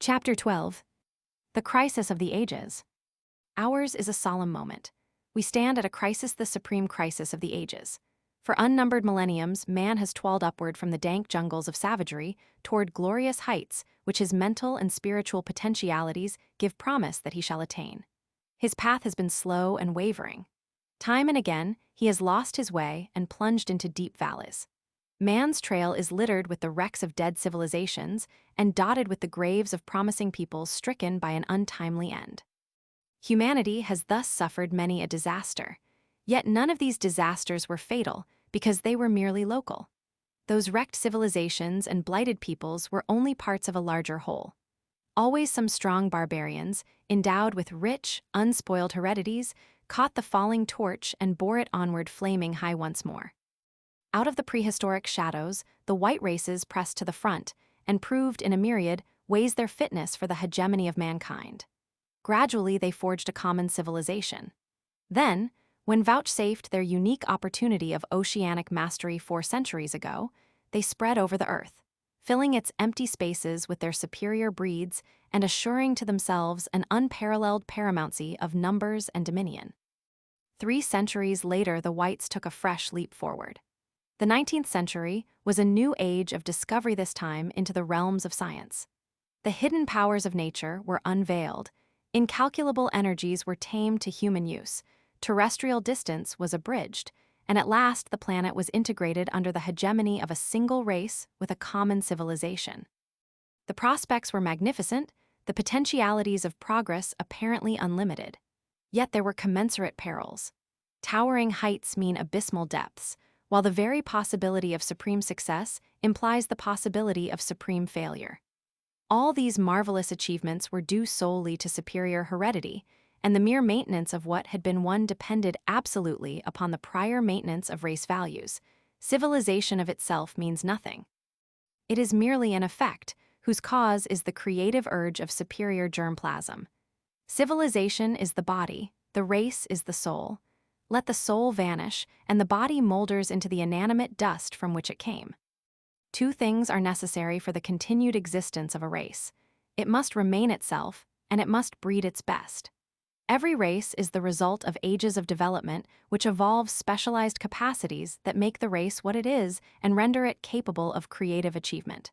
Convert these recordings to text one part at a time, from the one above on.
Chapter 12. The Crisis of the Ages. Ours is a solemn moment. We stand at a crisis, the supreme crisis of the ages. For unnumbered millenniums, man has toiled upward from the dank jungles of savagery toward glorious heights which his mental and spiritual potentialities give promise that he shall attain. His path has been slow and wavering. Time and again, he has lost his way and plunged into deep valleys. Man's trail is littered with the wrecks of dead civilizations and dotted with the graves of promising peoples stricken by an untimely end. Humanity has thus suffered many a disaster, yet none of these disasters were fatal because they were merely local. Those wrecked civilizations and blighted peoples were only parts of a larger whole. Always some strong barbarians, endowed with rich, unspoiled heredities, caught the falling torch and bore it onward flaming high once more. Out of the prehistoric shadows, the white races pressed to the front and proved in a myriad ways their fitness for the hegemony of mankind. Gradually, they forged a common civilization. Then, when vouchsafed their unique opportunity of oceanic mastery 4 centuries ago, they spread over the earth, filling its empty spaces with their superior breeds and assuring to themselves an unparalleled paramountcy of numbers and dominion. 3 centuries later, the whites took a fresh leap forward. The 19th century was a new age of discovery, this time into the realms of science. The hidden powers of nature were unveiled, incalculable energies were tamed to human use, terrestrial distance was abridged, and at last the planet was integrated under the hegemony of a single race with a common civilization. The prospects were magnificent, the potentialities of progress apparently unlimited. Yet there were commensurate perils. Towering heights mean abysmal depths, while the very possibility of supreme success implies the possibility of supreme failure. All these marvelous achievements were due solely to superior heredity, and the mere maintenance of what had been won depended absolutely upon the prior maintenance of race values. Civilization of itself means nothing. It is merely an effect, whose cause is the creative urge of superior germplasm. Civilization is the body, the race is the soul. Let the soul vanish, and the body molders into the inanimate dust from which it came. 2 things are necessary for the continued existence of a race. It must remain itself, and it must breed its best. Every race is the result of ages of development which evolve specialized capacities that make the race what it is and render it capable of creative achievement.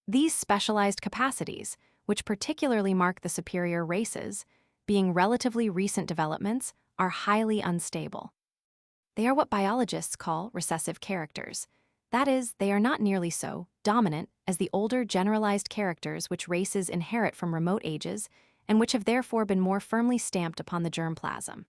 These specialized capacities, which particularly mark the superior races, being relatively recent developments, are highly unstable. They are what biologists call recessive characters. That is, they are not nearly so dominant as the older generalized characters which races inherit from remote ages and which have therefore been more firmly stamped upon the germplasm.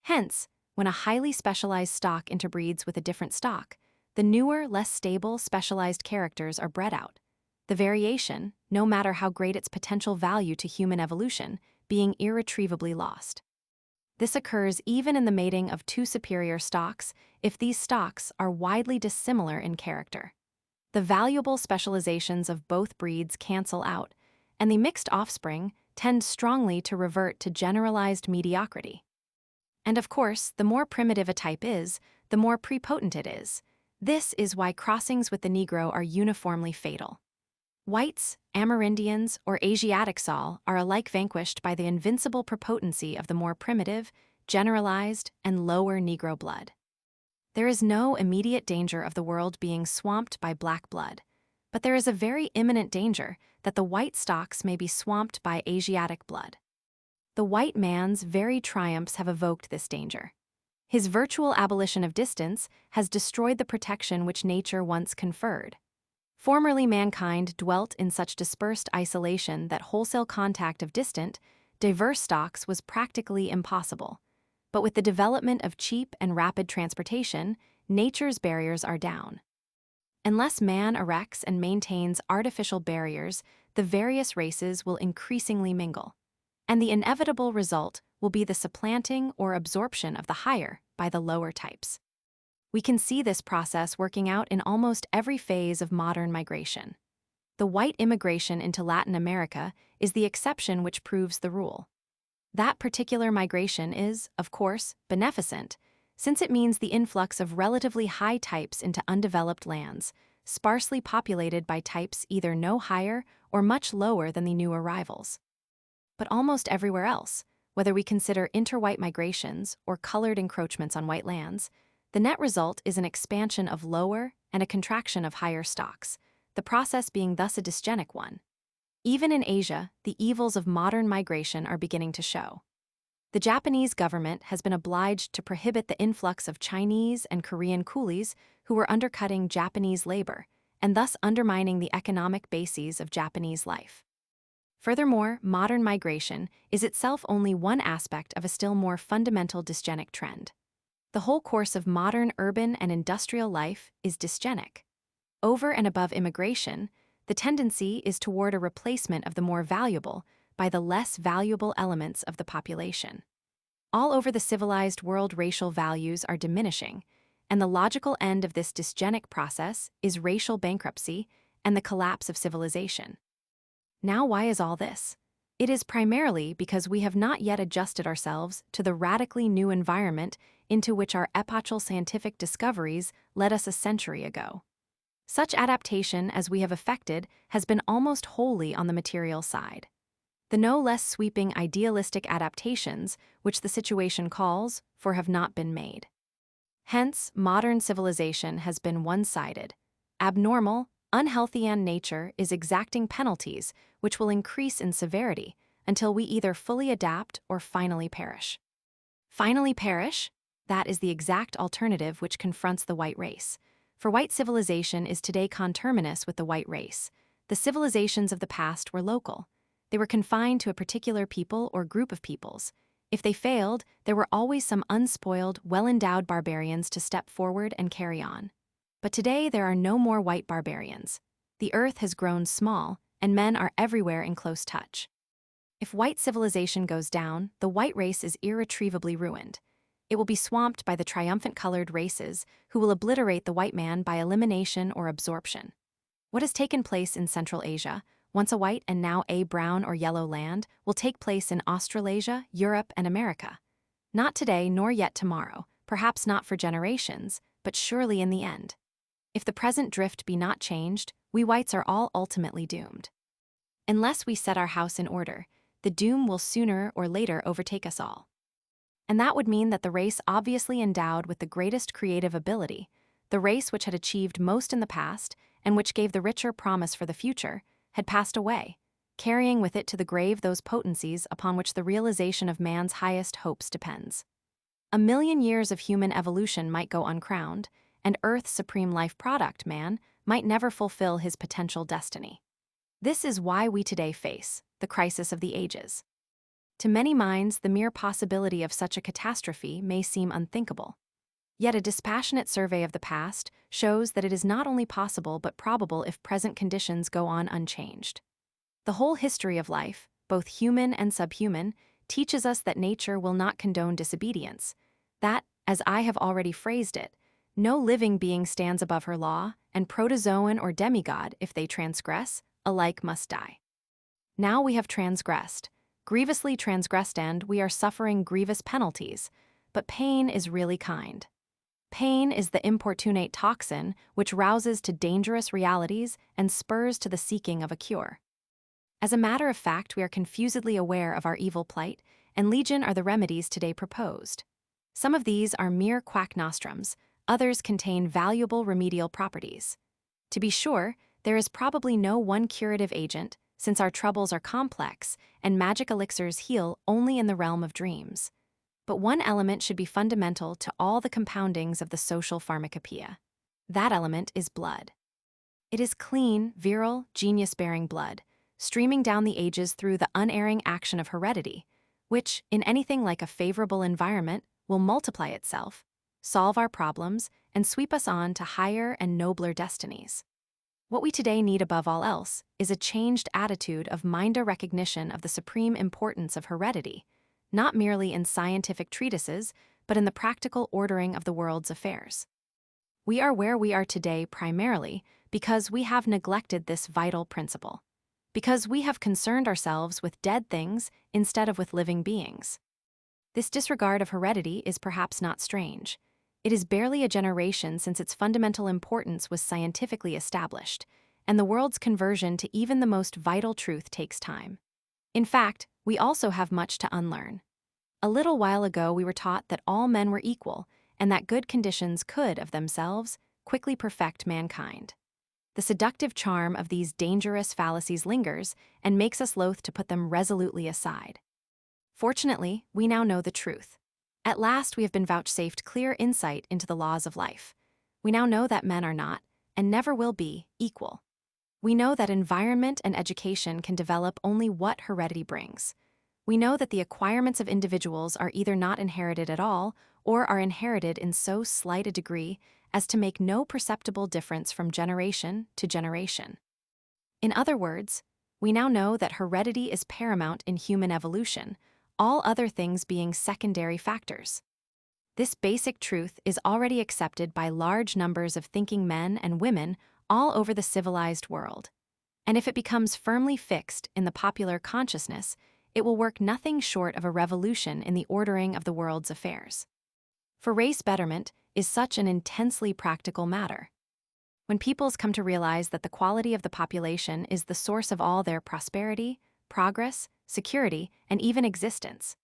Hence, when a highly specialized stock interbreeds with a different stock, the newer, less stable, specialized characters are bred out. The variation, no matter how great its potential value to human evolution, being irretrievably lost. This occurs even in the mating of 2 superior stocks if these stocks are widely dissimilar in character. The valuable specializations of both breeds cancel out, and the mixed offspring tend strongly to revert to generalized mediocrity. And of course, the more primitive a type is, the more prepotent it is. This is why crossings with the Negro are uniformly fatal. Whites, Amerindians, or Asiatic Saul are alike vanquished by the invincible prepotency of the more primitive, generalized, and lower Negro blood. There is no immediate danger of the world being swamped by black blood, but there is a very imminent danger that the white stocks may be swamped by Asiatic blood. The white man's very triumphs have evoked this danger. His virtual abolition of distance has destroyed the protection which nature once conferred. Formerly, mankind dwelt in such dispersed isolation that wholesale contact of distant, diverse stocks was practically impossible. But with the development of cheap and rapid transportation, nature's barriers are down. Unless man erects and maintains artificial barriers, the various races will increasingly mingle. And the inevitable result will be the supplanting or absorption of the higher by the lower types. We can see this process working out in almost every phase of modern migration. The white immigration into Latin America is the exception which proves the rule. That particular migration is, of course, beneficent, since it means the influx of relatively high types into undeveloped lands, sparsely populated by types either no higher or much lower than the new arrivals. But almost everywhere else, whether we consider interwhite migrations or colored encroachments on white lands, the net result is an expansion of lower and a contraction of higher stocks, the process being thus a dysgenic one. Even in Asia, the evils of modern migration are beginning to show. The Japanese government has been obliged to prohibit the influx of Chinese and Korean coolies who were undercutting Japanese labor and thus undermining the economic bases of Japanese life. Furthermore, modern migration is itself only one aspect of a still more fundamental dysgenic trend. The whole course of modern urban and industrial life is dysgenic. Over and above immigration, the tendency is toward a replacement of the more valuable by the less valuable elements of the population. All over the civilized world, racial values are diminishing, and the logical end of this dysgenic process is racial bankruptcy and the collapse of civilization. Now, why is all this? It is primarily because we have not yet adjusted ourselves to the radically new environment into which our epochal scientific discoveries led us a century ago. Such adaptation as we have effected has been almost wholly on the material side. The no less sweeping idealistic adaptations which the situation calls for have not been made. Hence, modern civilization has been one-sided, abnormal, unhealthy, and nature is exacting penalties which will increase in severity until we either fully adapt or finally perish. Finally perish? That is the exact alternative which confronts the white race. For white civilization is today conterminous with the white race. The civilizations of the past were local. They were confined to a particular people or group of peoples. If they failed, there were always some unspoiled, well-endowed barbarians to step forward and carry on. But today there are no more white barbarians. The earth has grown small, and men are everywhere in close touch. If white civilization goes down, the white race is irretrievably ruined. It will be swamped by the triumphant colored races who will obliterate the white man by elimination or absorption. What has taken place in Central Asia, once a white and now a brown or yellow land, will take place in Australasia, Europe, and America. Not today nor yet tomorrow, perhaps not for generations, but surely in the end. If the present drift be not changed, we whites are all ultimately doomed. Unless we set our house in order, the doom will sooner or later overtake us all. And that would mean that the race obviously endowed with the greatest creative ability, the race which had achieved most in the past and which gave the richer promise for the future, had passed away, carrying with it to the grave those potencies upon which the realization of man's highest hopes depends. 1,000,000 years of human evolution might go uncrowned, and Earth's supreme life product, man, might never fulfill his potential destiny. This is why we today face the crisis of the ages. To many minds, the mere possibility of such a catastrophe may seem unthinkable. Yet a dispassionate survey of the past shows that it is not only possible but probable if present conditions go on unchanged. The whole history of life, both human and subhuman, teaches us that nature will not condone disobedience, that, as I have already phrased it, no living being stands above her law, and protozoan or demigod, if they transgress, alike must die. Now we have transgressed, grievously transgressed, and we are suffering grievous penalties, but pain is really kind. Pain is the importunate toxin which rouses to dangerous realities and spurs to the seeking of a cure. As a matter of fact, we are confusedly aware of our evil plight, and legion are the remedies today proposed. Some of these are mere quack nostrums, others contain valuable remedial properties. To be sure, there is probably no one curative agent, since our troubles are complex and magic elixirs heal only in the realm of dreams. But one element should be fundamental to all the compoundings of the social pharmacopoeia. That element is blood. It is clean, virile, genius-bearing blood, streaming down the ages through the unerring action of heredity, which, in anything like a favorable environment, will multiply itself, solve our problems, and sweep us on to higher and nobler destinies. What we today need above all else is a changed attitude of mind recognition of the supreme importance of heredity, not merely in scientific treatises, but in the practical ordering of the world's affairs. We are where we are today primarily because we have neglected this vital principle, because we have concerned ourselves with dead things instead of with living beings. This disregard of heredity is perhaps not strange. It is barely a generation since its fundamental importance was scientifically established, and the world's conversion to even the most vital truth takes time. In fact, we also have much to unlearn. A little while ago, we were taught that all men were equal and that good conditions could, of themselves, quickly perfect mankind. The seductive charm of these dangerous fallacies lingers and makes us loath to put them resolutely aside. Fortunately, we now know the truth. At last, we have been vouchsafed clear insight into the laws of life. We now know that men are not, and never will be, equal. We know that environment and education can develop only what heredity brings. We know that the acquirements of individuals are either not inherited at all or are inherited in so slight a degree as to make no perceptible difference from generation to generation. In other words, we now know that heredity is paramount in human evolution, all other things being secondary factors. This basic truth is already accepted by large numbers of thinking men and women all over the civilized world. And if it becomes firmly fixed in the popular consciousness, it will work nothing short of a revolution in the ordering of the world's affairs. For race betterment is such an intensely practical matter. When peoples come to realize that the quality of the population is the source of all their prosperity, progress, security, and even existence.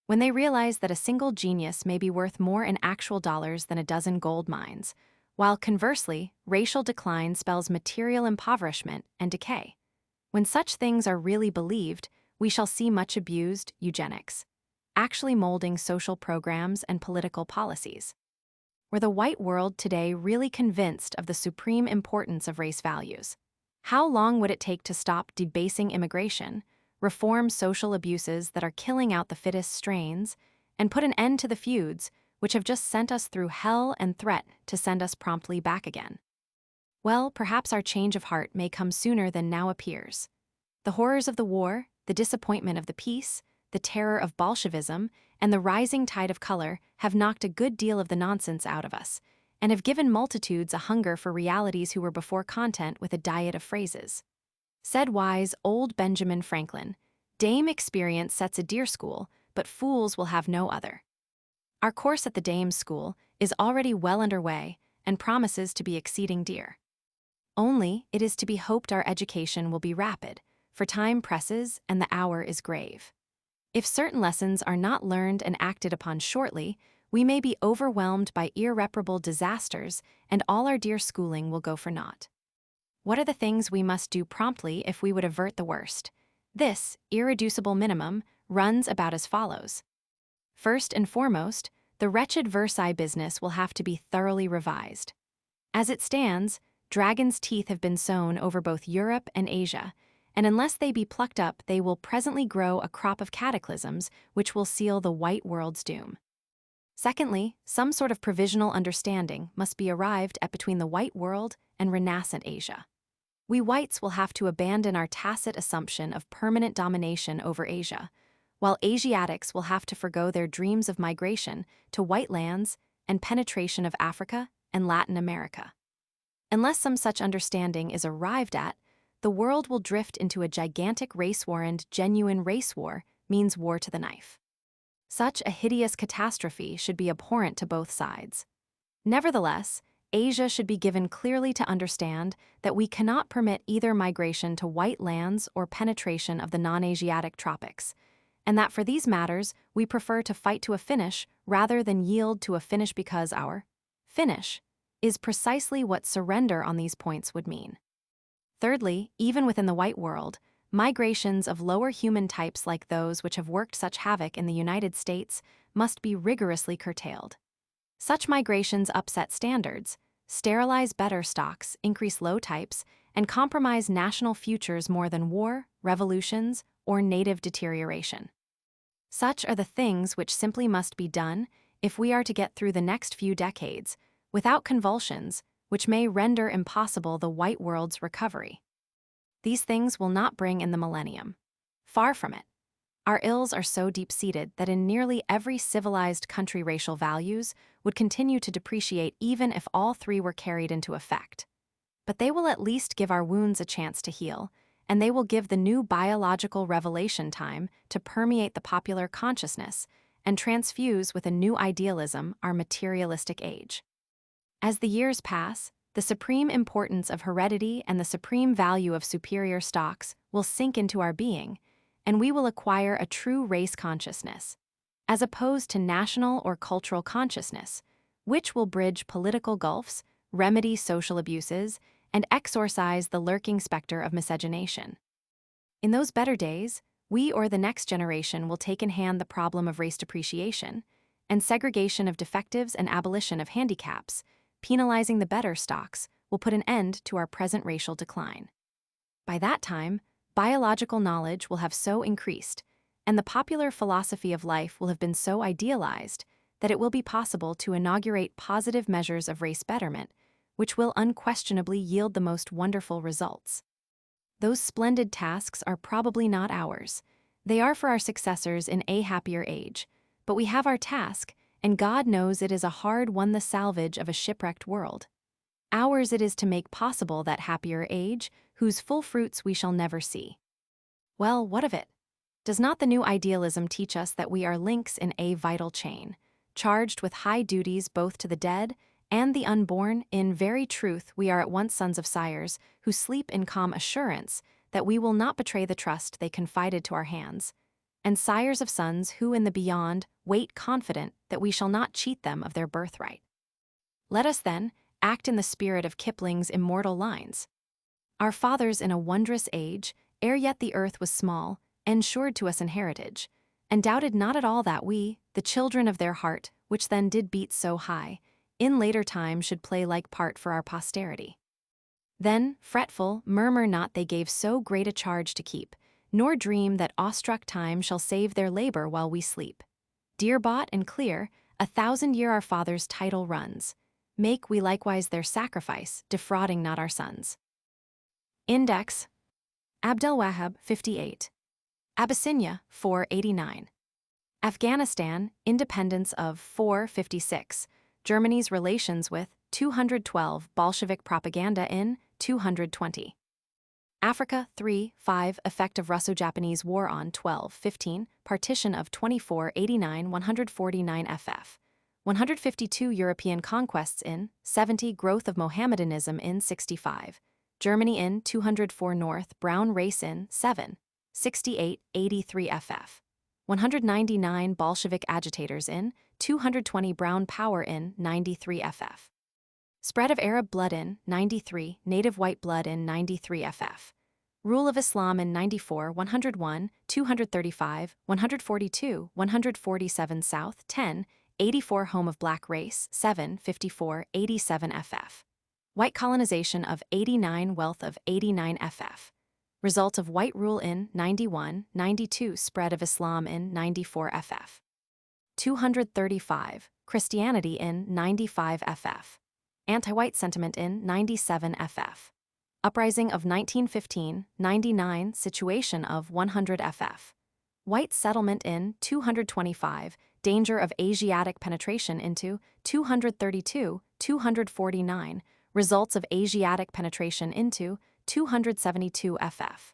When they realize that a single genius may be worth more in actual dollars than a dozen gold mines, while conversely, racial decline spells material impoverishment and decay. When such things are really believed, we shall see much abused eugenics, actually molding social programs and political policies. Were the white world today really convinced of the supreme importance of race values? How long would it take to stop debasing immigration, reform social abuses that are killing out the fittest strains, and put an end to the feuds which have just sent us through hell and threat to send us promptly back again? Well, perhaps our change of heart may come sooner than now appears. The horrors of the war, the disappointment of the peace, the terror of Bolshevism, and the rising tide of color have knocked a good deal of the nonsense out of us, and have given multitudes a hunger for realities who were before content with a diet of phrases. Said wise old Benjamin Franklin, "Dame experience sets a deer school, but fools will have no other." Our course at the Dame's School is already well underway and promises to be exceeding dear. Only, it is to be hoped our education will be rapid, for time presses and the hour is grave. If certain lessons are not learned and acted upon shortly, we may be overwhelmed by irreparable disasters and all our dear schooling will go for naught. What are the things we must do promptly if we would avert the worst? This irreducible minimum runs about as follows. First and foremost, the wretched Versailles business will have to be thoroughly revised. As it stands, dragon's teeth have been sown over both Europe and Asia, and unless they be plucked up, they will presently grow a crop of cataclysms which will seal the white world's doom. Secondly, some sort of provisional understanding must be arrived at between the white world and renascent Asia. We whites will have to abandon our tacit assumption of permanent domination over Asia, while Asiatics will have to forgo their dreams of migration to white lands and penetration of Africa and Latin America. Unless some such understanding is arrived at, the world will drift into a gigantic race war, and genuine race war means war to the knife. Such a hideous catastrophe should be abhorrent to both sides. Nevertheless, Asia should be given clearly to understand that we cannot permit either migration to white lands or penetration of the non-Asiatic tropics, and that for these matters we prefer to fight to a finish rather than yield to a finish, because our finish is precisely what surrender on these points would mean. Thirdly, even within the white world, migrations of lower human types like those which have worked such havoc in the United States must be rigorously curtailed. Such migrations upset standards, sterilize better stocks, increase low types, and compromise national futures more than war, revolutions, or native deterioration. Such are the things which simply must be done if we are to get through the next few decades without convulsions which may render impossible the white world's recovery. These things will not bring in the millennium. Far from it. Our ills are so deep-seated that in nearly every civilized country racial values would continue to depreciate even if all three were carried into effect. But they will at least give our wounds a chance to heal, and they will give the new biological revelation time to permeate the popular consciousness and transfuse with a new idealism our materialistic age. As the years pass, the supreme importance of heredity and the supreme value of superior stocks will sink into our being, and we will acquire a true race consciousness, as opposed to national or cultural consciousness, which will bridge political gulfs, remedy social abuses, and exorcise the lurking specter of miscegenation. In those better days, we or the next generation will take in hand the problem of race depreciation and segregation of defectives and abolition of handicaps. Penalizing the better stocks will put an end to our present racial decline. By that time, biological knowledge will have so increased, and the popular philosophy of life will have been so idealized, that it will be possible to inaugurate positive measures of race betterment, which will unquestionably yield the most wonderful results. Those splendid tasks are probably not ours. They are for our successors in a happier age, but we have our task, and God knows it is a hard one, the salvage of a shipwrecked world. Ours it is to make possible that happier age, whose full fruits we shall never see. Well, what of it? Does not the new idealism teach us that we are links in a vital chain, charged with high duties both to the dead and the unborn? In very truth, we are at once sons of sires who sleep in calm assurance that we will not betray the trust they confided to our hands, and sires of sons who in the beyond wait confident that we shall not cheat them of their birthright. Let us, then, act in the spirit of Kipling's immortal lines. Our fathers in a wondrous age, ere yet the earth was small, ensured to us an heritage, and doubted not at all that we, the children of their heart, which then did beat so high, in later time should play like part for our posterity. Then, fretful, murmur not they gave so great a charge to keep, nor dream that awestruck time shall save their labor while we sleep. Dear bought and clear, 1,000 year our fathers' title runs. Make we likewise their sacrifice, defrauding not our sons. Index: Abdelwahab, 58. Abyssinia, 489. Afghanistan, independence of 456. Germany's relations with 212. Bolshevik propaganda in 220. Africa, 3-5. Effect of Russo-Japanese War on 12-15. Partition of 2489. 149 ff. 152. European conquests in 70. Growth of Mohammedanism in 65. Germany in 204. North Brown race in 7. 68. 83 ff. 199. Bolshevik agitators in 220. Brown power in 93 ff. Spread of Arab blood in 93. Native white blood in 93 ff. Rule of Islam in 94. 101. 235. 142. 147. South 10. 84. Home of black race 7. 54. 87 ff. White colonization of 89. Wealth of 89 ff. Result of white rule in 91. 92. Spread of Islam in 94 ff. 235. Christianity in 95 ff. Anti-white sentiment in 97 ff. Uprising of 1915, 99. Situation of 100 ff. White settlement in 225. Danger of Asiatic penetration into 232, 249. Results of Asiatic penetration into 272 ff.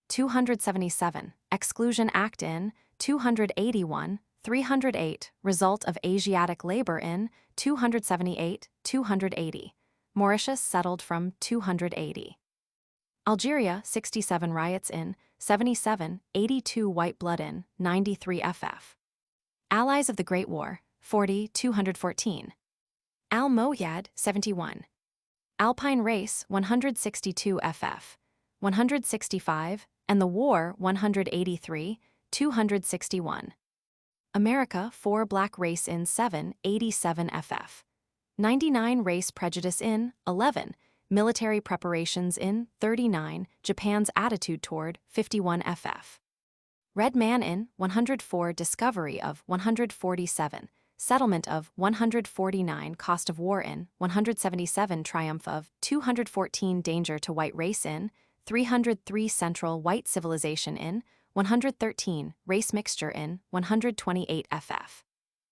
277. Exclusion Act in 281, 308. Result of Asiatic labor in 278, 280. Mauritius settled from 280. Algeria, 67. Riots in 77, 82. White blood in 93 ff. Allies of the Great War, 40, 214. Al-Moyad, 71. Alpine race, 162 ff. 165, and the war, 183, 261. America, 4. Black race in 7, 87 ff. 99. Race prejudice in 11. Military preparations in 39. Japan's attitude toward 51 ff. Red man in 104. Discovery of 147. Settlement of 149. Cost of war in 177. Triumph of 214. Danger to white race in 303. Central white civilization in 113. Race mixture in 128 ff.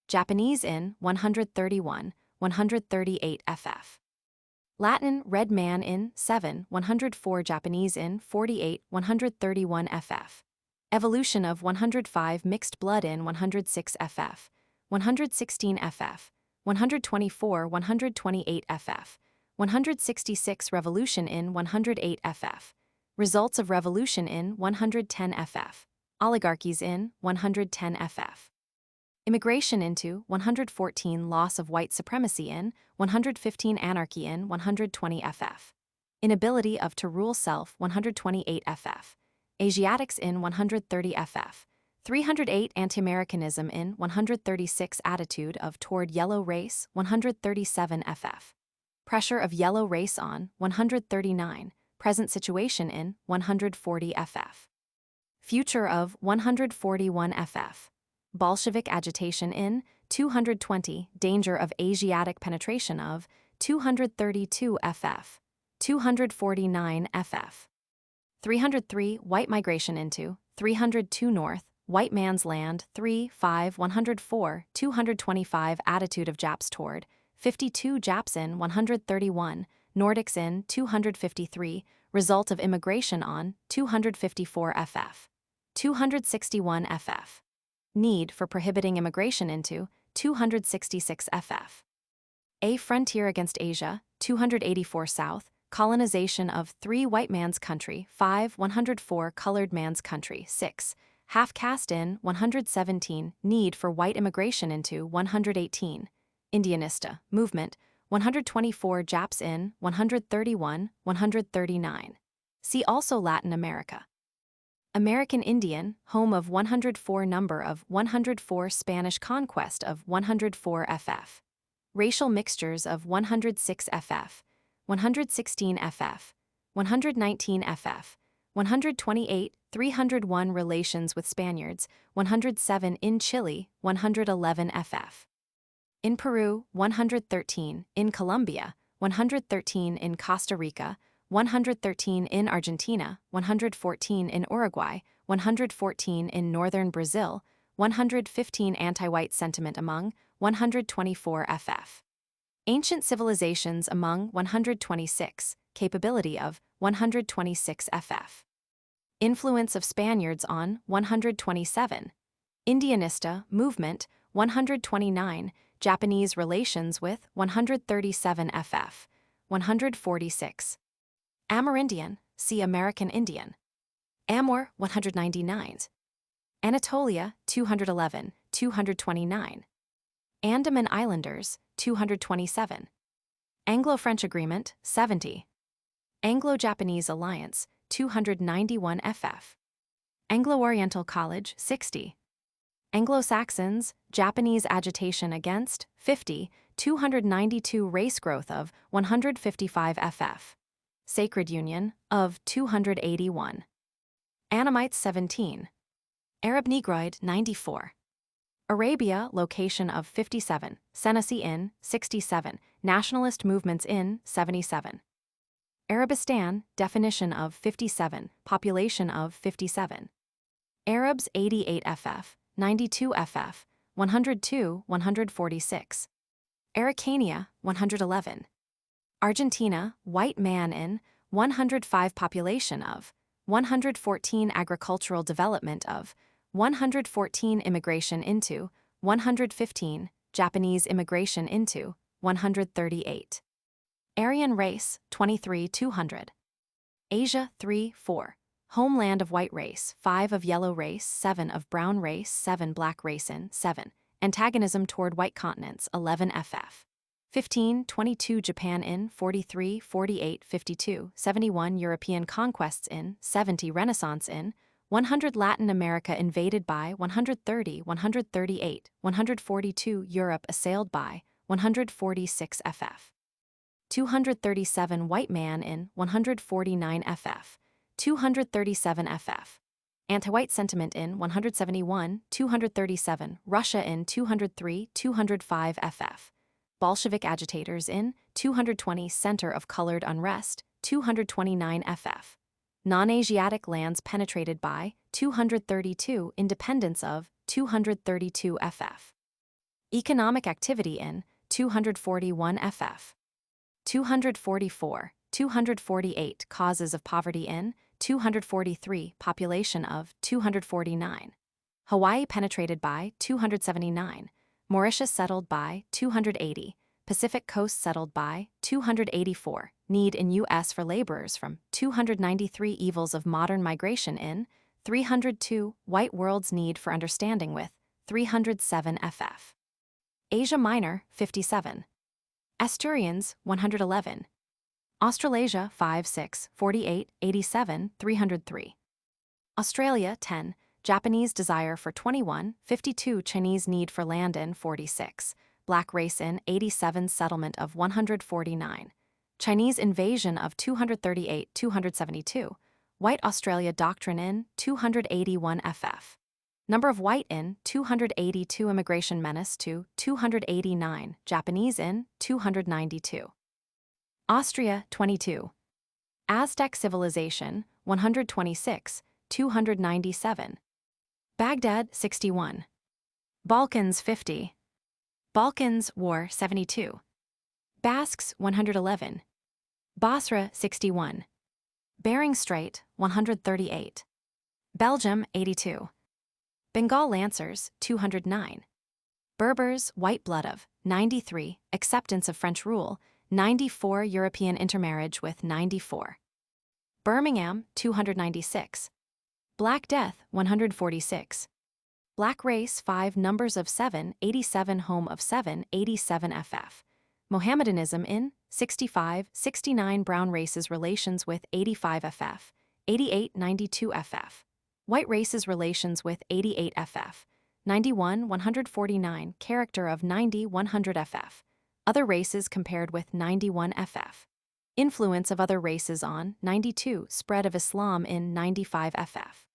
Japanese in 131. 138 ff. Latin red man in 7. 104. Japanese in 48. 131 ff. Evolution of 105 mixed blood in 106 ff, 116 ff, 124 128 ff, 166 revolution in 108 ff, results of revolution in 110 ff, oligarchies in 110 ff. Immigration into 114 loss of white supremacy in 115 anarchy in 120 ff. Inability of to rule self 128 ff. Asiatics in 130 ff. 308 anti-Americanism in 136 attitude of toward yellow race 137 ff. Pressure of yellow race on 139, present situation in 140 ff. Future of 141 ff. Bolshevik agitation in 220, danger of Asiatic penetration of 232 ff. 249 ff. 303 white migration into 302 north, white man's land 104 225 attitude of Japs toward 52 Japs in 131, Nordics in 253, result of immigration on 254 ff. 261 ff. Need for prohibiting immigration into 266 ff. A frontier against Asia 284 south, colonization of 3 white man's country 104 colored man's country 6, half-caste in 117, need for white immigration into 118, Indianista, movement 124 Japs in 131, 139. See also Latin America. American Indian, home of 104 number of 104 Spanish conquest of 104 ff. Racial mixtures of 106 ff. 116 ff. 119 ff. 128, 301 relations with Spaniards, 107 in Chile, 111 ff. In Peru, 113, in Colombia, 113 in Costa Rica, 113 in Argentina, 114 in Uruguay, 114 in northern Brazil, 115 anti-white sentiment among 124 ff. Ancient civilizations among 126, capability of 126 ff. Influence of Spaniards on 127. Indianista, movement 129, Japanese relations with 137 ff. 146. Amerindian, see American Indian. Amur 199. Anatolia 211, 229. Andaman Islanders 227. Anglo-French Agreement 70. Anglo-Japanese Alliance 291 ff. Anglo-Oriental College 60. Anglo-Saxons, Japanese agitation against 50, 292 race growth of 155 ff. Sacred Union of 281. Anamites 17. Arab Negroid 94. Arabia location of 57, Senussi in 67, nationalist movements in 77. Arabistan definition of 57, population of 57. Arabs 88 ff, 92 ff, 102, 146. Araucania 111. Argentina, white man in 105 population of 114 agricultural development of 114 immigration into 115 Japanese immigration into 138. Aryan race 23 200. Asia 3 4. Homeland of white race 5 of yellow race 7 of brown race 7 black race in 7. Antagonism toward white continents 11 ff. 15, 22 Japan in 43, 48, 52, 71 European conquests in 70 Renaissance in 100 Latin America invaded by 130, 138, 142 Europe assailed by 146 ff. 237 white man in 149 ff. 237 ff. Anti-white sentiment in 171, 237 Russia in 203, 205 ff. Bolshevik agitators in 220 center of colored unrest 229 ff. Non-Asiatic lands penetrated by 232 independence of 232 ff. Economic activity in 241 ff. 244, 248 causes of poverty in 243, population of 249. Hawaii penetrated by 279. Mauritius settled by 280. Pacific Coast settled by 284. Need in U.S. for laborers from 293. Evils of modern migration in 302. White world's need for understanding with 307 ff. Asia Minor 57. Asturians 111. Australasia 5 6 48 87 303. Australia 10. Japanese desire for 21 52. Chinese need for land in 46. Black race in 87. Settlement of 149. Chinese invasion of 238 272. White Australia doctrine in 281 ff. Number of white in 282. Immigration menace to 289. Japanese in 292. Austria 22. Aztec civilization 126 297. Baghdad 61. Balkans 50. Balkans War 72. Basques 111. Basra 61. Bering Strait 138. Belgium 82. Bengal Lancers 209. Berbers white blood of 93. Acceptance of French rule 94. European intermarriage with 94. Birmingham 296. Black Death 146. Black race 5. Numbers of 7 87. Home of 7 87 ff. Mohammedanism in 65 69. Brown races relations with 85 ff. 88 92 ff. White races relations with 88 ff. 91 149. Character of 90 100 ff. Other races compared with 91 ff. Influence of other races on 92. Spread of Islam in 95 ff.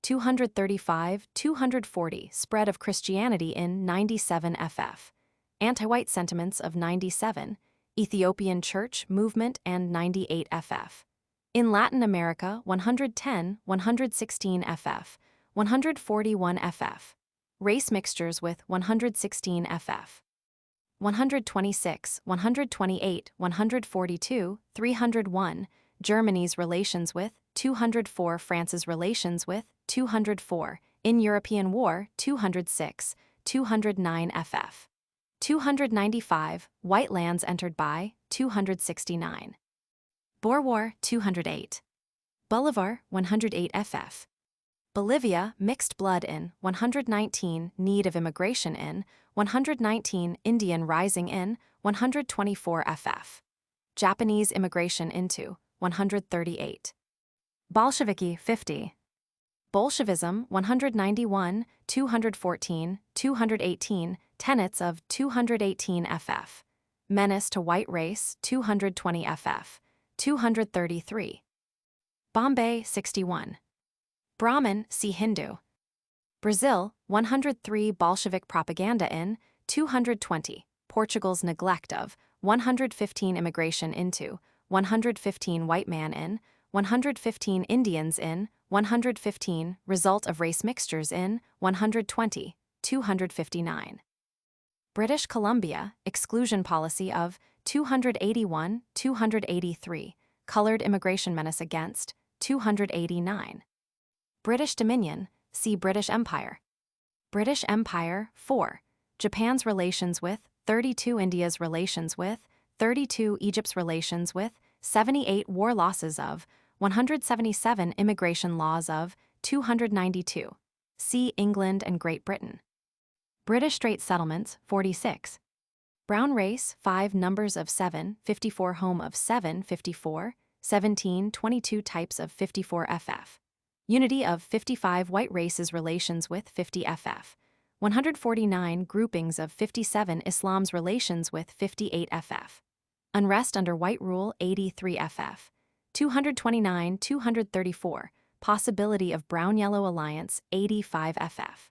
235 240. Spread of Christianity in 97 ff. Anti-white sentiments of 97. Ethiopian Church movement and 98 ff. In Latin America 110 116 ff. 141 ff. Race mixtures with 116 ff. 126, 128, 142, 301, Germany's relations with 204, France's relations with 204, in European War 206, 209 ff. 295, White lands entered by 269. Boer War 208. Bolivar 108 ff. Bolivia, mixed blood in 119, need of immigration in 119, Indian rising in 124 ff. Japanese immigration into 138. Bolsheviki 50. Bolshevism 191, 214, 218, tenets of 218 ff. Menace to white race 220 ff. 233. Bombay 61. Brahmin, see Hindu. Brazil, 103. Bolshevik propaganda in 220. Portugal's neglect of 115. Immigration into 115. White man in 115. Indians in 115. Result of race mixtures in 120. 259. British Columbia, exclusion policy of 281. 283. Colored immigration menace against 289. British Dominion, see British Empire. British Empire 4. Japan's relations with 32. India's relations with 32. Egypt's relations with 78. War losses of 177. Immigration laws of 292. See England and Great Britain. British Strait settlements 46. Brown race 5. Numbers of 7 54. Home of 7 54. 17 22. Types of 54 ff. Unity of 55. White races relations with 50 ff. 149. Groupings of 57. Islam's relations with 58 ff. Unrest under white rule 83 ff. 229 234. Possibility of brown-yellow alliance 85 ff.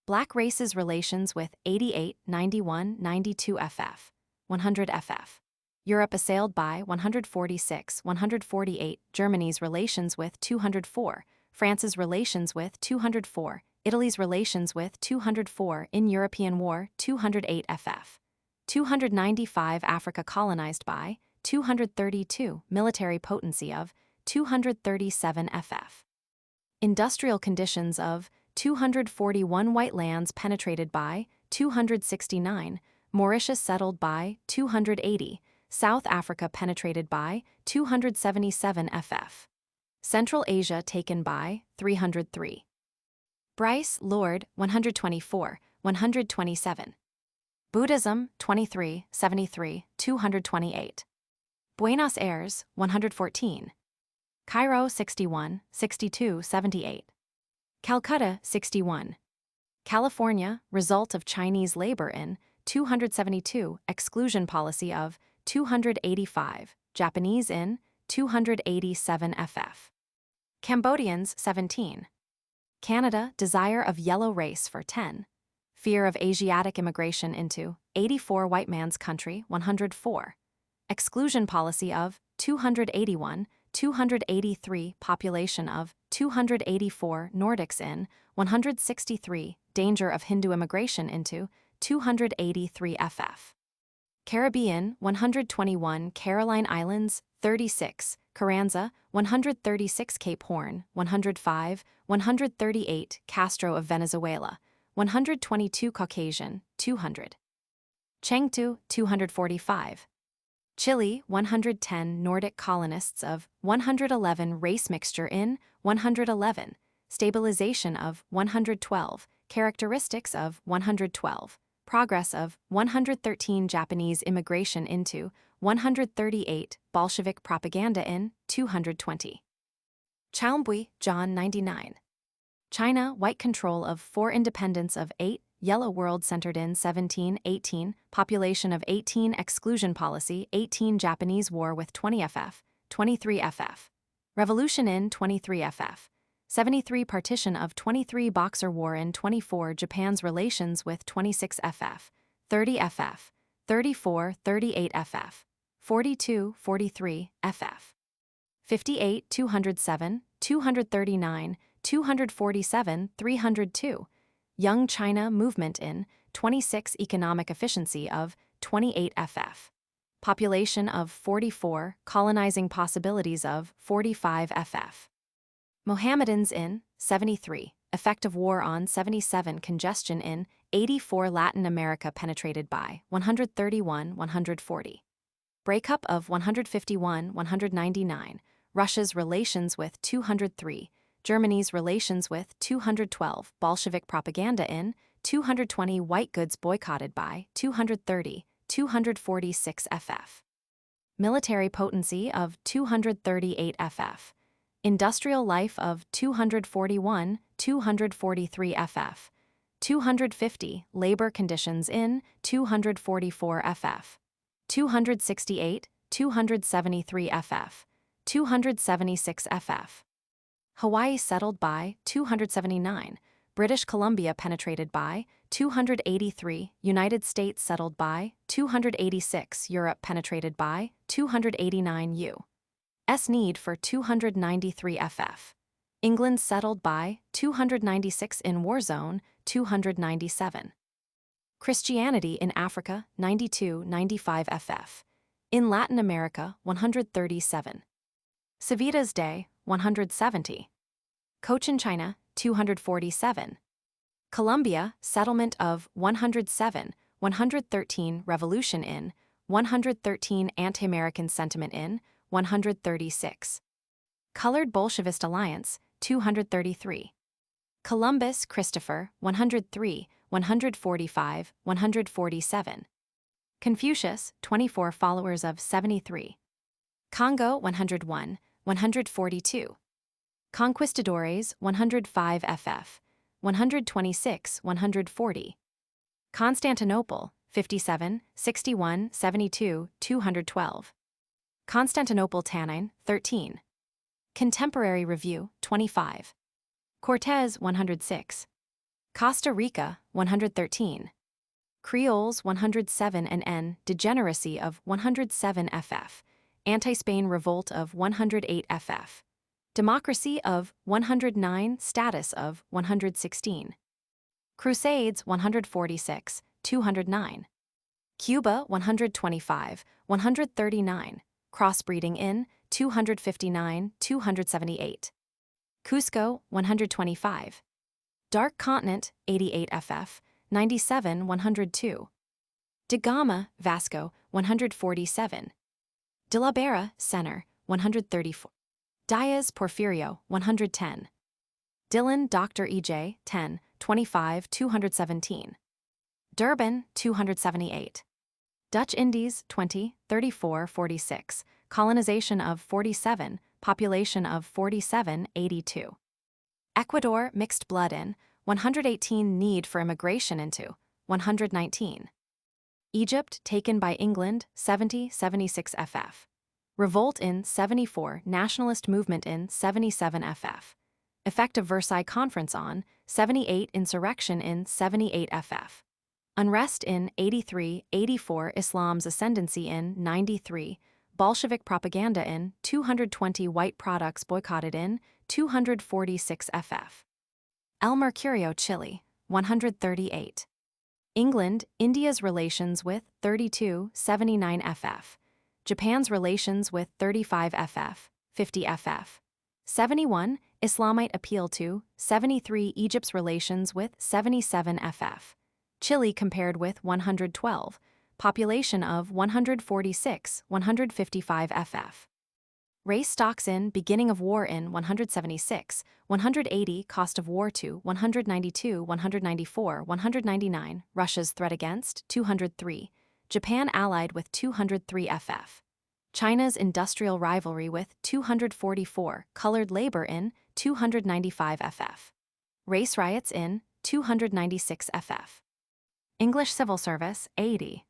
Black races relations with 88 91 92 ff. 100 ff. Europe assailed by 146 148. Germany's relations with 204. France's relations with 204, Italy's relations with 204, in European War 208 ff. 295. Africa colonized by 232, military potency of 237 ff. Industrial conditions of 241 white lands penetrated by 269, Mauritius settled by 280, South Africa penetrated by 277 ff. Central Asia taken by 303. Bryce, Lord, 124, 127. Buddhism, 23, 73, 228. Buenos Aires, 114. Cairo, 61, 62, 78. Calcutta, 61. California, result of Chinese labor in 272, exclusion policy of 285, Japanese in 287 ff. Cambodians, 17. Canada, desire of yellow race for 10. Fear of Asiatic immigration into 84 white man's country, 104. Exclusion policy of 281, 283, population of 284, Nordics in 163, danger of Hindu immigration into 283 ff. Caribbean, 121, Caroline Islands, 36, Carranza, 136, Cape Horn, 105, 138, Castro of Venezuela, 122, Caucasian, 200. Chengdu, 245. Chile, 110, Nordic colonists of 111, race mixture in 111, stabilization of 112, characteristics of 112, progress of 113, Japanese immigration into 138, Bolshevik propaganda in 220. Chalmbui, John, 99. China, white control of 4, independence of 8, yellow world centered in 17, 18, population of 18, exclusion policy 18, Japanese war with 20 ff, 23 ff. Revolution in 23 ff. 73, partition of 23, Boxer war in 24, Japan's relations with 26 ff, 30 ff, 34, 38 ff, 42, 43 ff. 58, 207, 239, 247, 302. Young China movement in 26, economic efficiency of 28 ff. Population of 44, colonizing possibilities of 45 ff. Mohammedans in 73, effect of war on 77, congestion in 84, Latin America penetrated by 131, 140. Breakup of 151, 199, Russia's relations with 203, Germany's relations with 212, Bolshevik propaganda in 220, white goods boycotted by 230, 246 ff. Military potency of 238 ff. Industrial life of 241, 243 ff. 250, labor conditions in 244 ff. 268, 273 ff. 276 ff. Hawaii settled by 279, British Columbia penetrated by 283, United States settled by 286, Europe penetrated by 289 U.S. need for 293 ff. England settled by 296, in war zone 297. Christianity in Africa 92, 95 ff. In Latin America 137. Civitas Day 170. Cochin China 247. Colombia, settlement of 107, 113, revolution in 113, anti-American sentiment in 136. Colored Bolshevist alliance 233. Columbus, Christopher 103, 145, 147. Confucius, 24, followers of 73. Congo 101, 142. Conquistadores 105 ff. 126, 140. Constantinople 57, 61, 72, 212. Constantinople Tannin 13. Contemporary Review 25. Cortez 106. Costa Rica 113. Creoles 107 and N. Degeneracy of 107 ff. Anti-Spain revolt of 108 ff. Democracy of 109, status of 116. Crusades 146, 209. Cuba 125, 139. Crossbreeding in 259, 278. Cusco, 125. Dark Continent, 88 ff, 97, 102. Da Gama, Vasco, 147. De la Barra, Center, 134. Diaz, Porfirio, 110. Dillon, Dr. E.J., 10, 25, 217. Durban, 278. Dutch Indies, 20, 34, 46. Colonization of 47, population of 47, 82. Ecuador, mixed blood in, 118. Need for immigration into, 119. Egypt, taken by England, 70, 76 ff. Revolt in, 74. Nationalist movement in, 77 ff. Effect of Versailles Conference on, 78. Insurrection in, 78 ff. Unrest in, 83, 84. Islam's ascendancy in, 93. Bolshevik propaganda in, 220. White products boycotted in, 246 ff. El Mercurio, Chile, 138. England, India's relations with, 32, 79 ff. Japan's relations with, 35 ff, 50 ff. 71. Islamite appeal to, 73. Egypt's relations with, 77 ff. Chile compared with, 112. Population of 146, 155 ff. Race stocks in, beginning of war in, 176, 180. Cost of war to, 192, 194, 199. Russia's threat against, 203. Japan allied with, 203 ff. China's industrial rivalry with, 244. Colored labor in, 295 ff. Race riots in, 296 ff. English civil service, 80.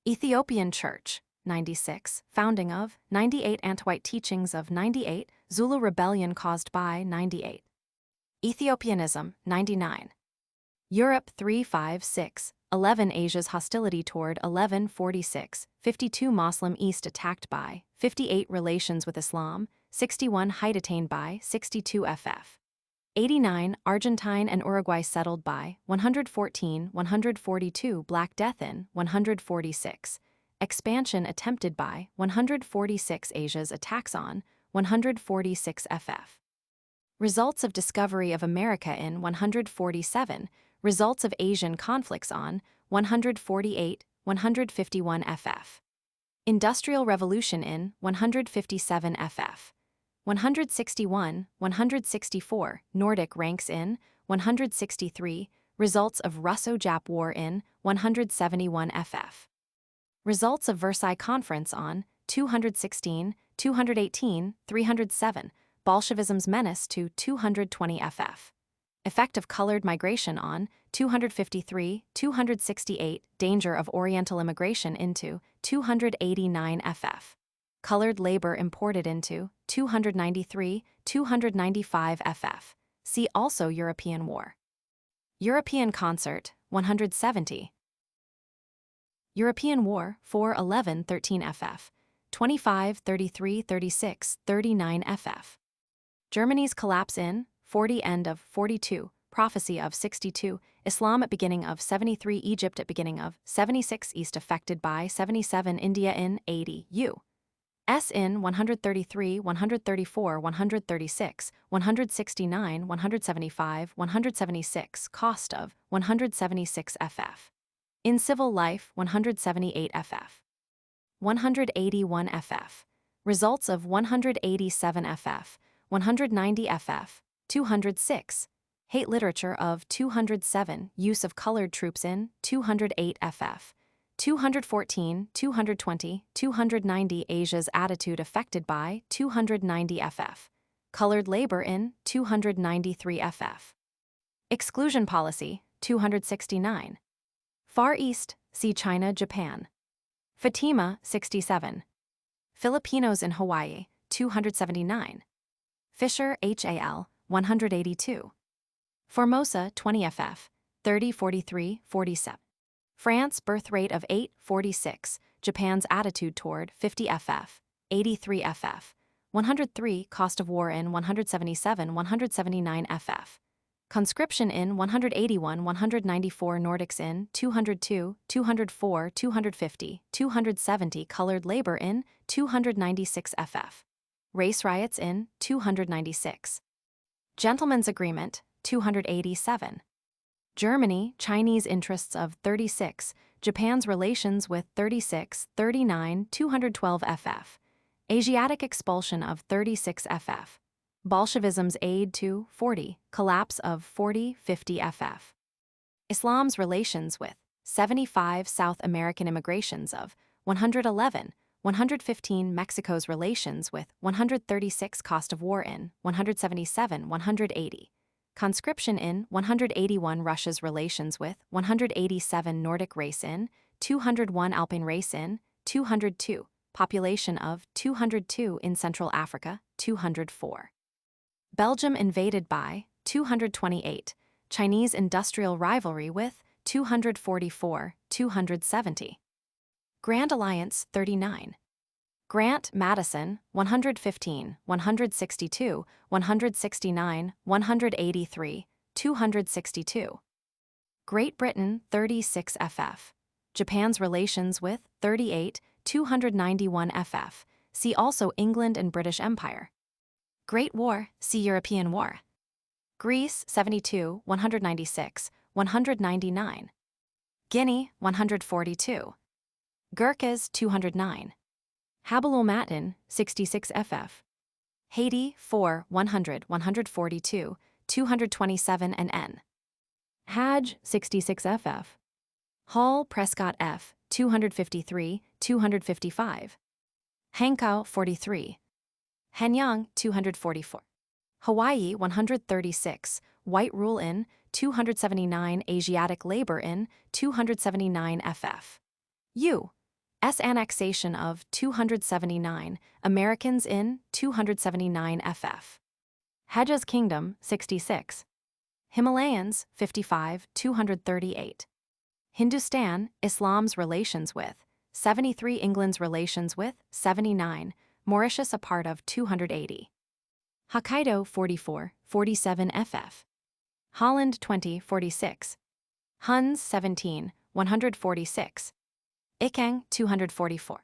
Ethiopian Church, 96. Founding of, 98. Anti-white teachings of, 98. Zulu rebellion caused by, 98. Ethiopianism, 99. Europe, 3, 5, 6. 11. Asia's hostility toward, 11. 46. 52. Muslim East attacked by, 58. Relations with Islam, 61. Height attained by, 62 ff. 89. Argentine and Uruguay settled by, 114, 142. Black Death in, 146. Expansion attempted by, 146. Asia's attacks on, 146 ff. Results of discovery of America in, 147. Results of Asian conflicts on, 148, 151 ff. Industrial Revolution in, 157 ff. 161, 164. Nordic ranks in, 163. Results of Russo-Jap War in, 171 ff. Results of Versailles Conference on, 216, 218, 307. Bolshevism's menace to, 220 ff. Effect of colored migration on, 253, 268. Danger of Oriental immigration into, 289 ff. Colored labor imported into, 293, 295 ff. See also European War. European Concert, 170. European War, 4, 11, 13 ff. 25, 33, 36, 39 ff. Germany's collapse in, 40. End of, 42. Prophecy of 62. Islam at beginning of, 73. Egypt at beginning of, 76. East affected by, 77. India in, 80. U.S. in, 133, 134, 136, 169, 175, 176. Cost of, 176 ff. In civil life, 178 ff. 181 ff. Results of 187 ff. 190 ff. 206. Hate literature of 207. Use of colored troops in, 208 ff. 214, 220, 290. Asia's attitude affected by, 290 ff. Colored labor in, 293 ff. Exclusion policy, 269. Far East, see China, Japan. Fatima, 67. Filipinos in Hawaii, 279. Fisher, H.A.L., 182. Formosa, 20 ff. 30, 43, 47. France, birth rate of 8, 46. Japan's attitude toward, 50 ff. 83 ff. 103. Cost of war in, 177, 179 ff. Conscription in, 181, 194. Nordics in, 202, 204, 250, 270. Colored labor in, 296 ff. Race riots in 296. Gentlemen's agreement 287. Germany, Chinese interests of 36, Japan's relations with 36, 39, 212 ff. Asiatic expulsion of 36 ff. Bolshevism's aid to 40, collapse of 40, 50 ff. Islam's relations with 75 South American immigrations of 111, 115 Mexico's relations with 136 cost of war in 177, 180. Conscription in 181 Russia's relations with 187 Nordic race in 201 Alpine race in 202 population of 202 in Central Africa 204. Belgium invaded by 228 Chinese industrial rivalry with 244 270. Grand Alliance 39. Grant-Madison 115, 162, 169, 183, 262. Great Britain 36 ff. Japan's relations with 38, 291 ff. See also England and British Empire. Great War, see European War. Greece 72, 196, 199. Guinea 142. Gurkhas 209. Habalul-Matin 66 ff. Haiti 4, 100, 142, 227 and n. Hajj 66 ff. Hall Prescott f. 253, 255. Hankow 43. Hanyang 244. Hawaii 136, White Rule in 279 Asiatic Labor in 279 ff. U.S. annexation of 279 Americans in 279 ff. Hejaz Kingdom 66. Himalayans 55, 238. Hindustan, Islam's relations with 73 England's relations with 79, Mauritius a part of 280. Hokkaido 44, 47 ff. Holland 20, 46. Huns 17, 146. Ikang 244.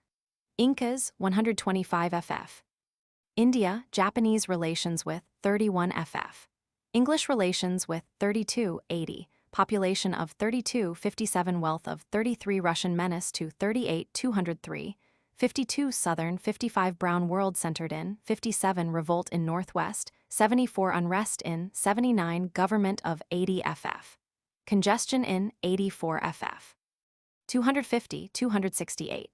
Incas 125 ff. India, Japanese relations with 31 ff. English relations with 32, 80. Population of 32, 57. Wealth of 33. Russian menace to 38, 203. 52 Southern, 55 Brown world centered in 57 Revolt in Northwest, 74 Unrest in 79 Government of 80 ff. Congestion in 84 ff. 250, 268.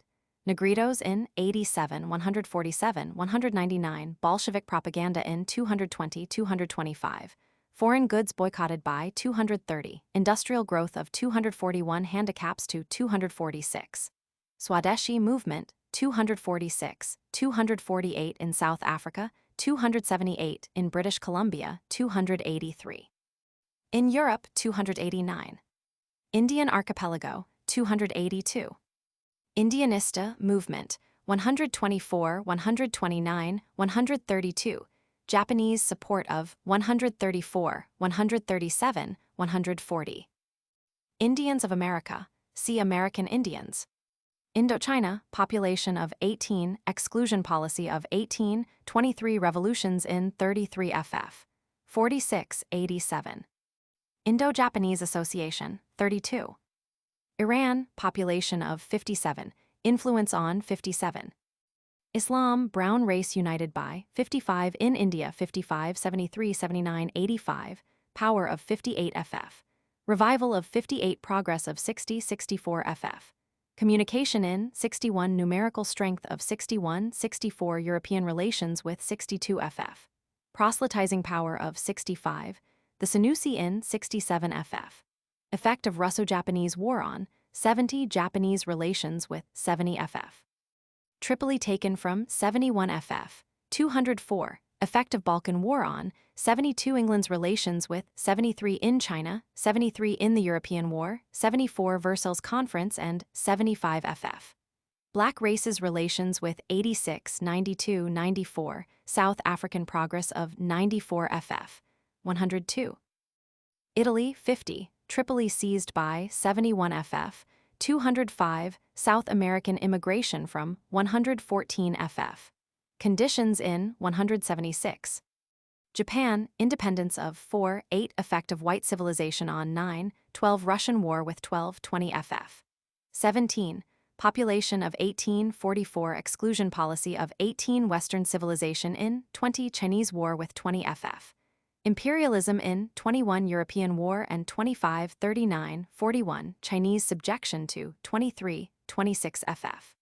Negritos in 87, 147, 199. Bolshevik propaganda in 220, 225. Foreign goods boycotted by 230. Industrial growth of 241. Handicaps to 246. Swadeshi movement 246, 248 in South Africa, 278 in British Columbia, 283. In Europe, 289. Indian Archipelago, 282. Indianista movement, 124, 129, 132. Japanese support of 134, 137, 140. Indians of America, see American Indians. Indochina, population of 18, exclusion policy of 18, 23 revolutions in 33 ff. 46, 87. Indo-Japanese Association, 32. Iran, population of 57, influence on 57. Islam, brown race united by 55 in India 55, 73, 79, 85, power of 58 ff. Revival of 58, progress of 60, 64 ff. Communication in 61, numerical strength of 61, 64. European relations with 62 ff. Proselytizing power of 65. The Senussi in 67 ff. Effect of Russo-Japanese War on 70. Japanese relations with 70 ff. Tripoli taken from 71 ff. 204. Effect of Balkan War on 72. England's relations with 73 in China, 73 in the European War, 74 Versailles Conference and 75 ff. Black races relations with 86, 92, 94. South African progress of 94 ff. 102. Italy 50. Tripoli seized by 71 ff. 205. South American immigration from 114 ff. Conditions in 176. Japan, independence of 4, 8, effect of white civilization on 9, 12, Russian war with 12, 20 ff. 17. Population of 1844, exclusion policy of 18, Western civilization in 20, Chinese war with 20 ff. Imperialism in 21, European war and 25, 39, 41, Chinese subjection to 23, 26 ff.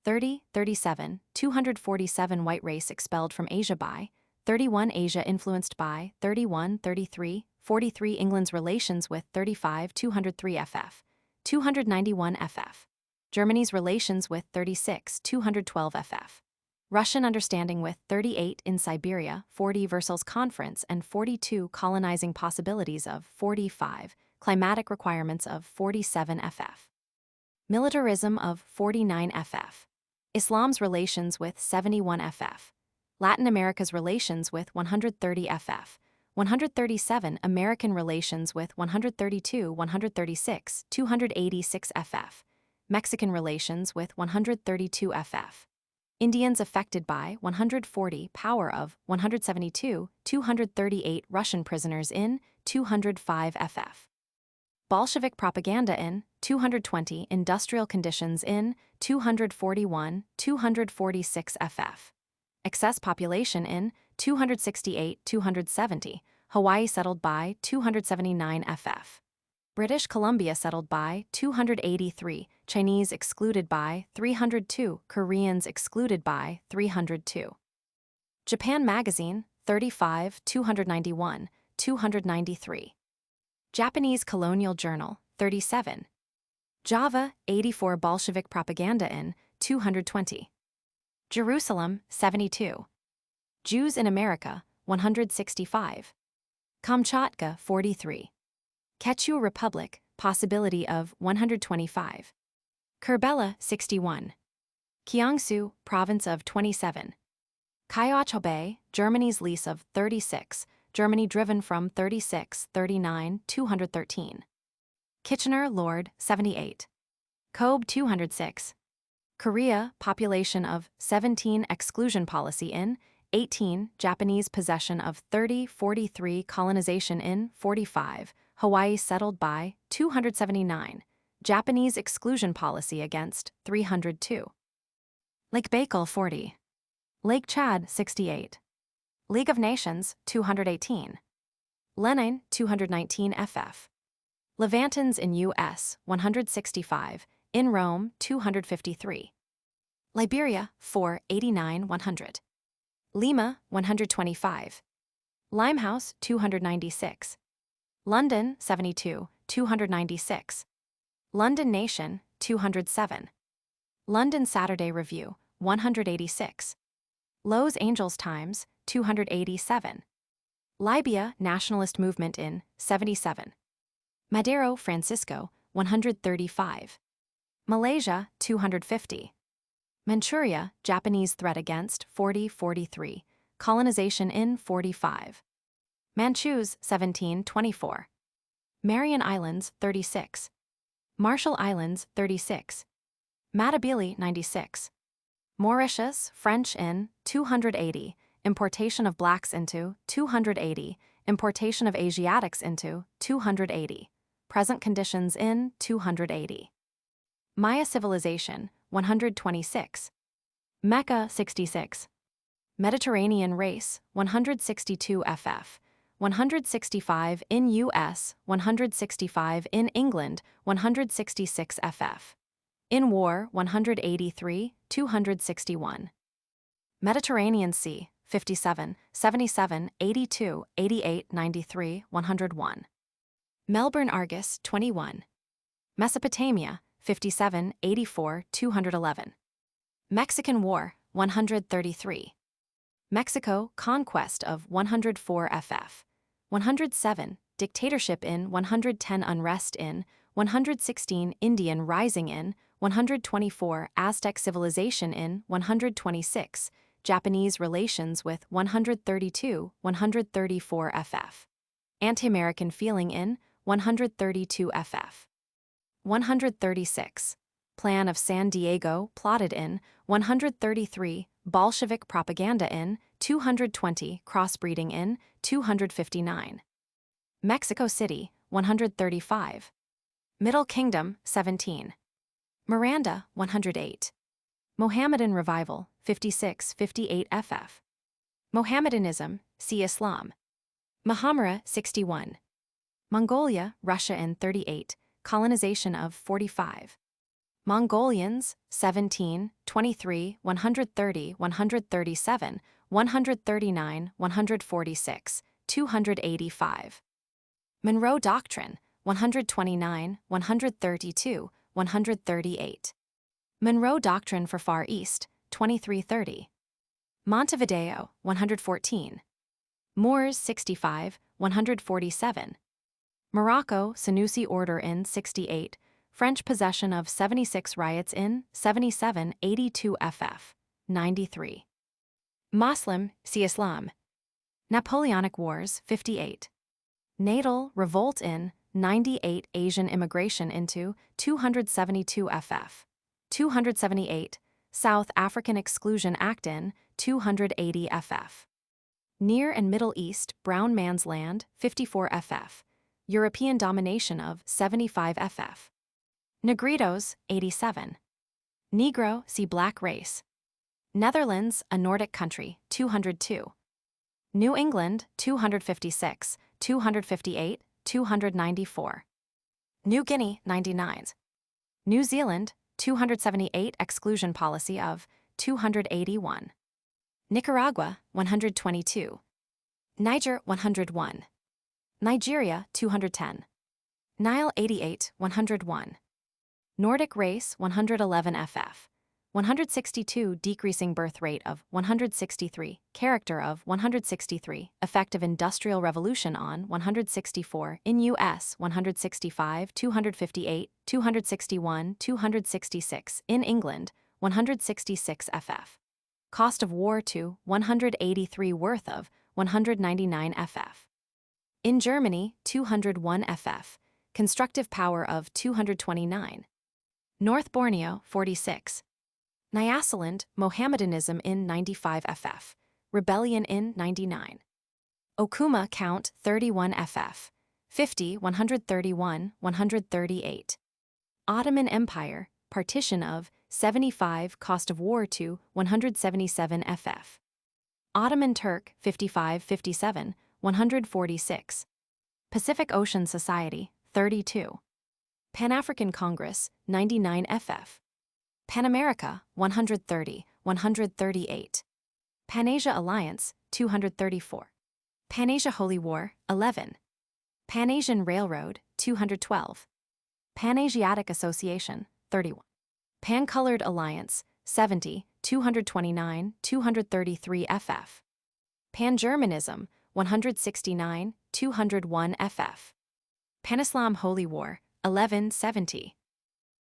30, 37, 247, white race expelled from Asia by 31, Asia influenced by 31, 33, 43, England's relations with 35, 203 ff. 291 ff. Germany's relations with 36, 212 ff. Russian understanding with 38 in Siberia, 40 Versailles Conference and 42 colonizing possibilities of 45, climatic requirements of 47 ff. Militarism of 49 ff. Islam's relations with 71 ff. Latin America's relations with 130 ff. 137 American relations with 132, 136, 286 ff. Mexican relations with 132 ff. Indians affected by 140, power of 172, 238 Russian prisoners in 205 ff. Bolshevik propaganda in 220, industrial conditions in 241, 246 ff. Excess population in 268, 270, Hawaii settled by 279 ff. British Columbia settled by 283, Chinese excluded by 302, Koreans excluded by 302. Japan Magazine, 35, 291, 293. Japanese Colonial Journal, 37. Java, 84, Bolshevik propaganda in 220. Jerusalem, 72. Jews in America, 165. Kamchatka, 43. Quechua Republic, possibility of 125. Kerbela, 61. Kiangsu, province of 27. Kyoto, Germany's lease of 36, Germany driven from 36, 39, 213. Kitchener, Lord, 78. Kobe, 206. Korea, population of 17, exclusion policy in 18, Japanese possession of 30, 43, colonization in 45, Hawaii settled by 279, Japanese exclusion policy against 302. Lake Baikal, 40. Lake Chad, 68. League of Nations, 218. Lenin, 219 ff. Levantines in U.S., 165, in Rome, 253. Liberia, 489, 100. Lima, 125. Limehouse, 296. London, 72, 296. London Nation, 207. London Saturday Review, 186. Los Angeles Times, 287. Libya Nationalist Movement in 77. Madero, Francisco, 135. Malaysia, 250. Manchuria, Japanese threat against 40-43, colonization in 45. Manchus, 1724. Marian Islands, 36. Marshall Islands, 36. Matabele, 96. Mauritius, French in 280, importation of blacks into 280, importation of Asiatics into 280, present conditions in 280. Maya civilization, 126. Mecca, 66. Mediterranean race, 162 ff. 165 in U.S., 165 in England, 166 ff. In war, 183, 261. Mediterranean Sea, 57, 77, 82, 88, 93, 101. Melbourne Argus, 21. Mesopotamia, 57, 84, 211. Mexican War, 133. Mexico, conquest of 104 ff. 107, dictatorship in 110, unrest in 116, Indian rising in 124, Aztec civilization in 126, Japanese relations with 132, 134 ff. Anti-American feeling in 132 ff. 136. Plan of San Diego plotted in 133, Bolshevik propaganda in 220, crossbreeding in 259. Mexico City, 135. Middle Kingdom, 17. Miranda, 108. Mohammedan Revival, 56-58 ff. Mohammedanism, see Islam. Mahamara, 61. Mongolia, Russia in 38, colonization of 45. Mongolians, 17, 23, 130, 137, 139, 146, 285. Monroe Doctrine, 129, 132, 138. Monroe Doctrine for Far East, 2330. Montevideo, 114. Moors, 65, 147. Morocco, Senussi Order in 68, French possession of 76 riots in 77, 82 ff. 93. Muslim, see Islam. Napoleonic Wars, 58. Natal, revolt in 98, Asian immigration into 272 ff. 278, South African Exclusion Act in 280 ff. Near and Middle East, Brown Man's Land, 54 ff. European domination of 75 ff. Negritos, 87. Negro, see Black race. Netherlands, a Nordic country, 202. New England, 256, 258, 294. New Guinea, 99. New Zealand, 278, exclusion policy of 281. Nicaragua, 122. Niger, 101. Nigeria, 210. Nile, 88, 101. Nordic race, 111 ff. 162, decreasing birth rate of 163, character of 163, effect of Industrial Revolution on 164, in U.S. 165, 258, 261, 266, in England 166 ff. Cost of war to 183, worth of 199 ff. In Germany 201 ff. Constructive power of 229. North Borneo 46. Nyasaland, Mohammedanism in 95 ff. Rebellion in 99. Okuma count 31 ff. 50, 131, 138. Ottoman Empire, partition of 75, cost of war to 177 ff. Ottoman Turk, 55, 57, 146. Pacific Ocean Society, 32. Pan-African Congress, 99 ff. Pan America, 130, 138. Pan-Asia Alliance, 234. Pan-Asia Holy War, 11. Pan-Asian Railroad, 212. Pan-Asiatic Association, 31. Pan-Colored Alliance, 70, 229, 233 ff. Pan-Germanism, 169, 201 ff. Pan-Islam Holy War, 1170.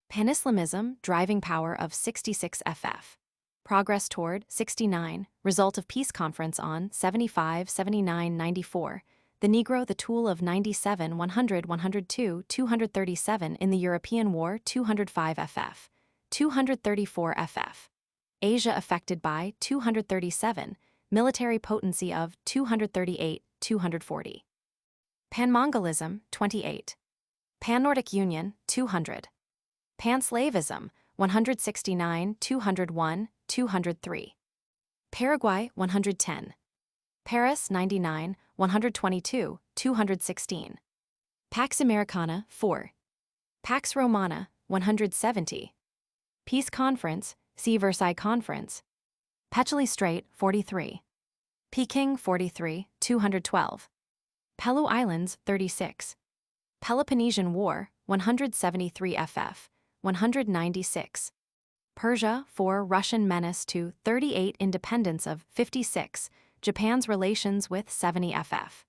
Pan-Islamism, driving power of 66 ff. Progress toward 69, result of peace conference on 75, 79, 94. The Negro, the tool of 97, 100, 102, 237 in the European War, 205 ff. 234 ff. Asia affected by 237, military potency of 238, 240. Pan-Mongolism, 28. Pan-Nordic Union, 200. Pan-Slavism, 169, 201, 203. Paraguay, 110. Paris, 99, 122, 216. Pax Americana, 4. Pax Romana, 170. Peace Conference, see Versailles Conference. Petchley Strait, 43. Peking, 43, 212. Pelu Islands, 36. Peloponnesian War, 173 ff. 196. Persia, 4, Russian menace to 38, independence of 56, Japan's relations with 70 ff.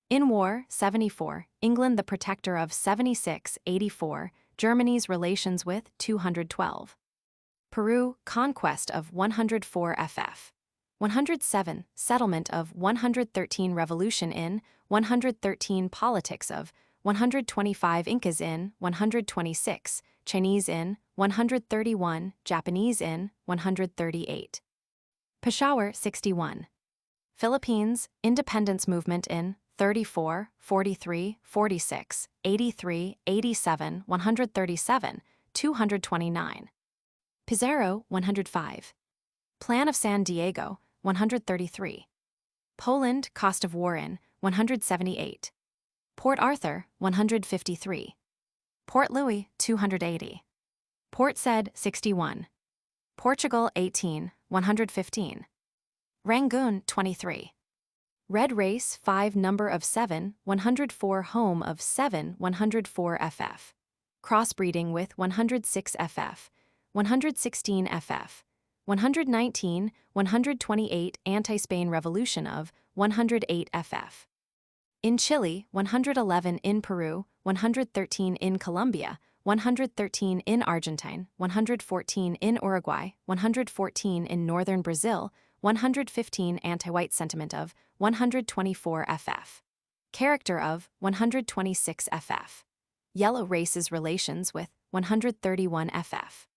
In war, 74, England the protector of 76, 84, Germany's relations with 212. Peru, conquest of 104 ff. 107, settlement of 113, revolution in 113, politics of 125, Incas in 126, Chinese in 131, Japanese in 138. Peshawar 61. Philippines, independence movement in 34, 43, 46, 83, 87, 137, 229. Pizarro 105. Plan of San Diego 133. Poland, cost of war in 178. Port Arthur 153. Port Louis 280. Port Said 61. Portugal 18, 115. Rangoon 23. Red race 5 number of 7, 104 home of 7, 104 ff. Crossbreeding with 106 ff. 116 ff. 119, 128 anti-Spain revolution of 108 ff. In Chile, 111 in Peru, 113 in Colombia, 113 in Argentine, 114 in Uruguay, 114 in northern Brazil, 115 anti-white sentiment of 124 ff. Character of 126 ff. Yellow races relations with 131 ff.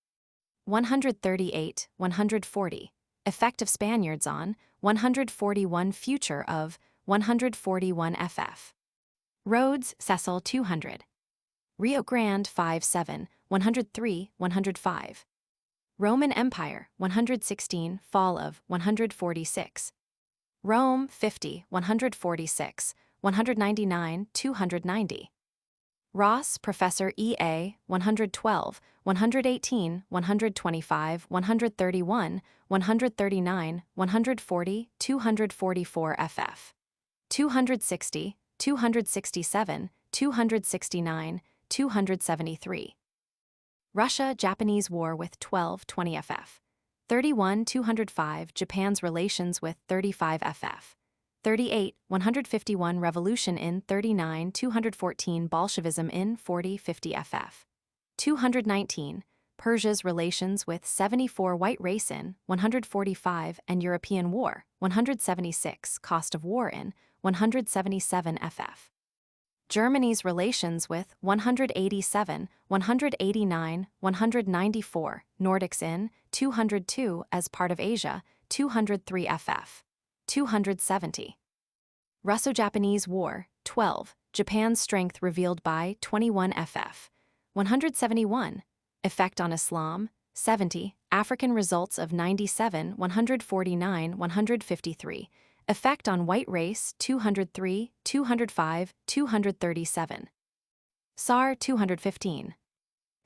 138, 140. Effect of Spaniards on 141 future of 141 ff. Rhodes, Cecil 200. Rio Grande 57, 103, 105. Roman Empire 116, fall of 146. Rome 50, 146, 199, 290. Ross, Professor E.A., 112, 118, 125, 131, 139, 140, 244 ff. 260, 267, 269, 273. Russia-Japanese War with 12-20 ff. 31, 205 Japan's relations with 35 ff. 38, 151 Revolution in 39, 214 Bolshevism in 40-50 ff. 219, Persia's relations with 74 White race in 145 and European War, 176 Cost of war in 177 ff. Germany's relations with 187, 189, 194 Nordics in 202 as part of Asia, 203 ff. 270. Russo-Japanese War, 12, Japan's strength revealed by 21 ff. 171, Effect on Islam, 70, African results of 97, 149, 153, Effect on white race, 203, 205, 237. Sar 215.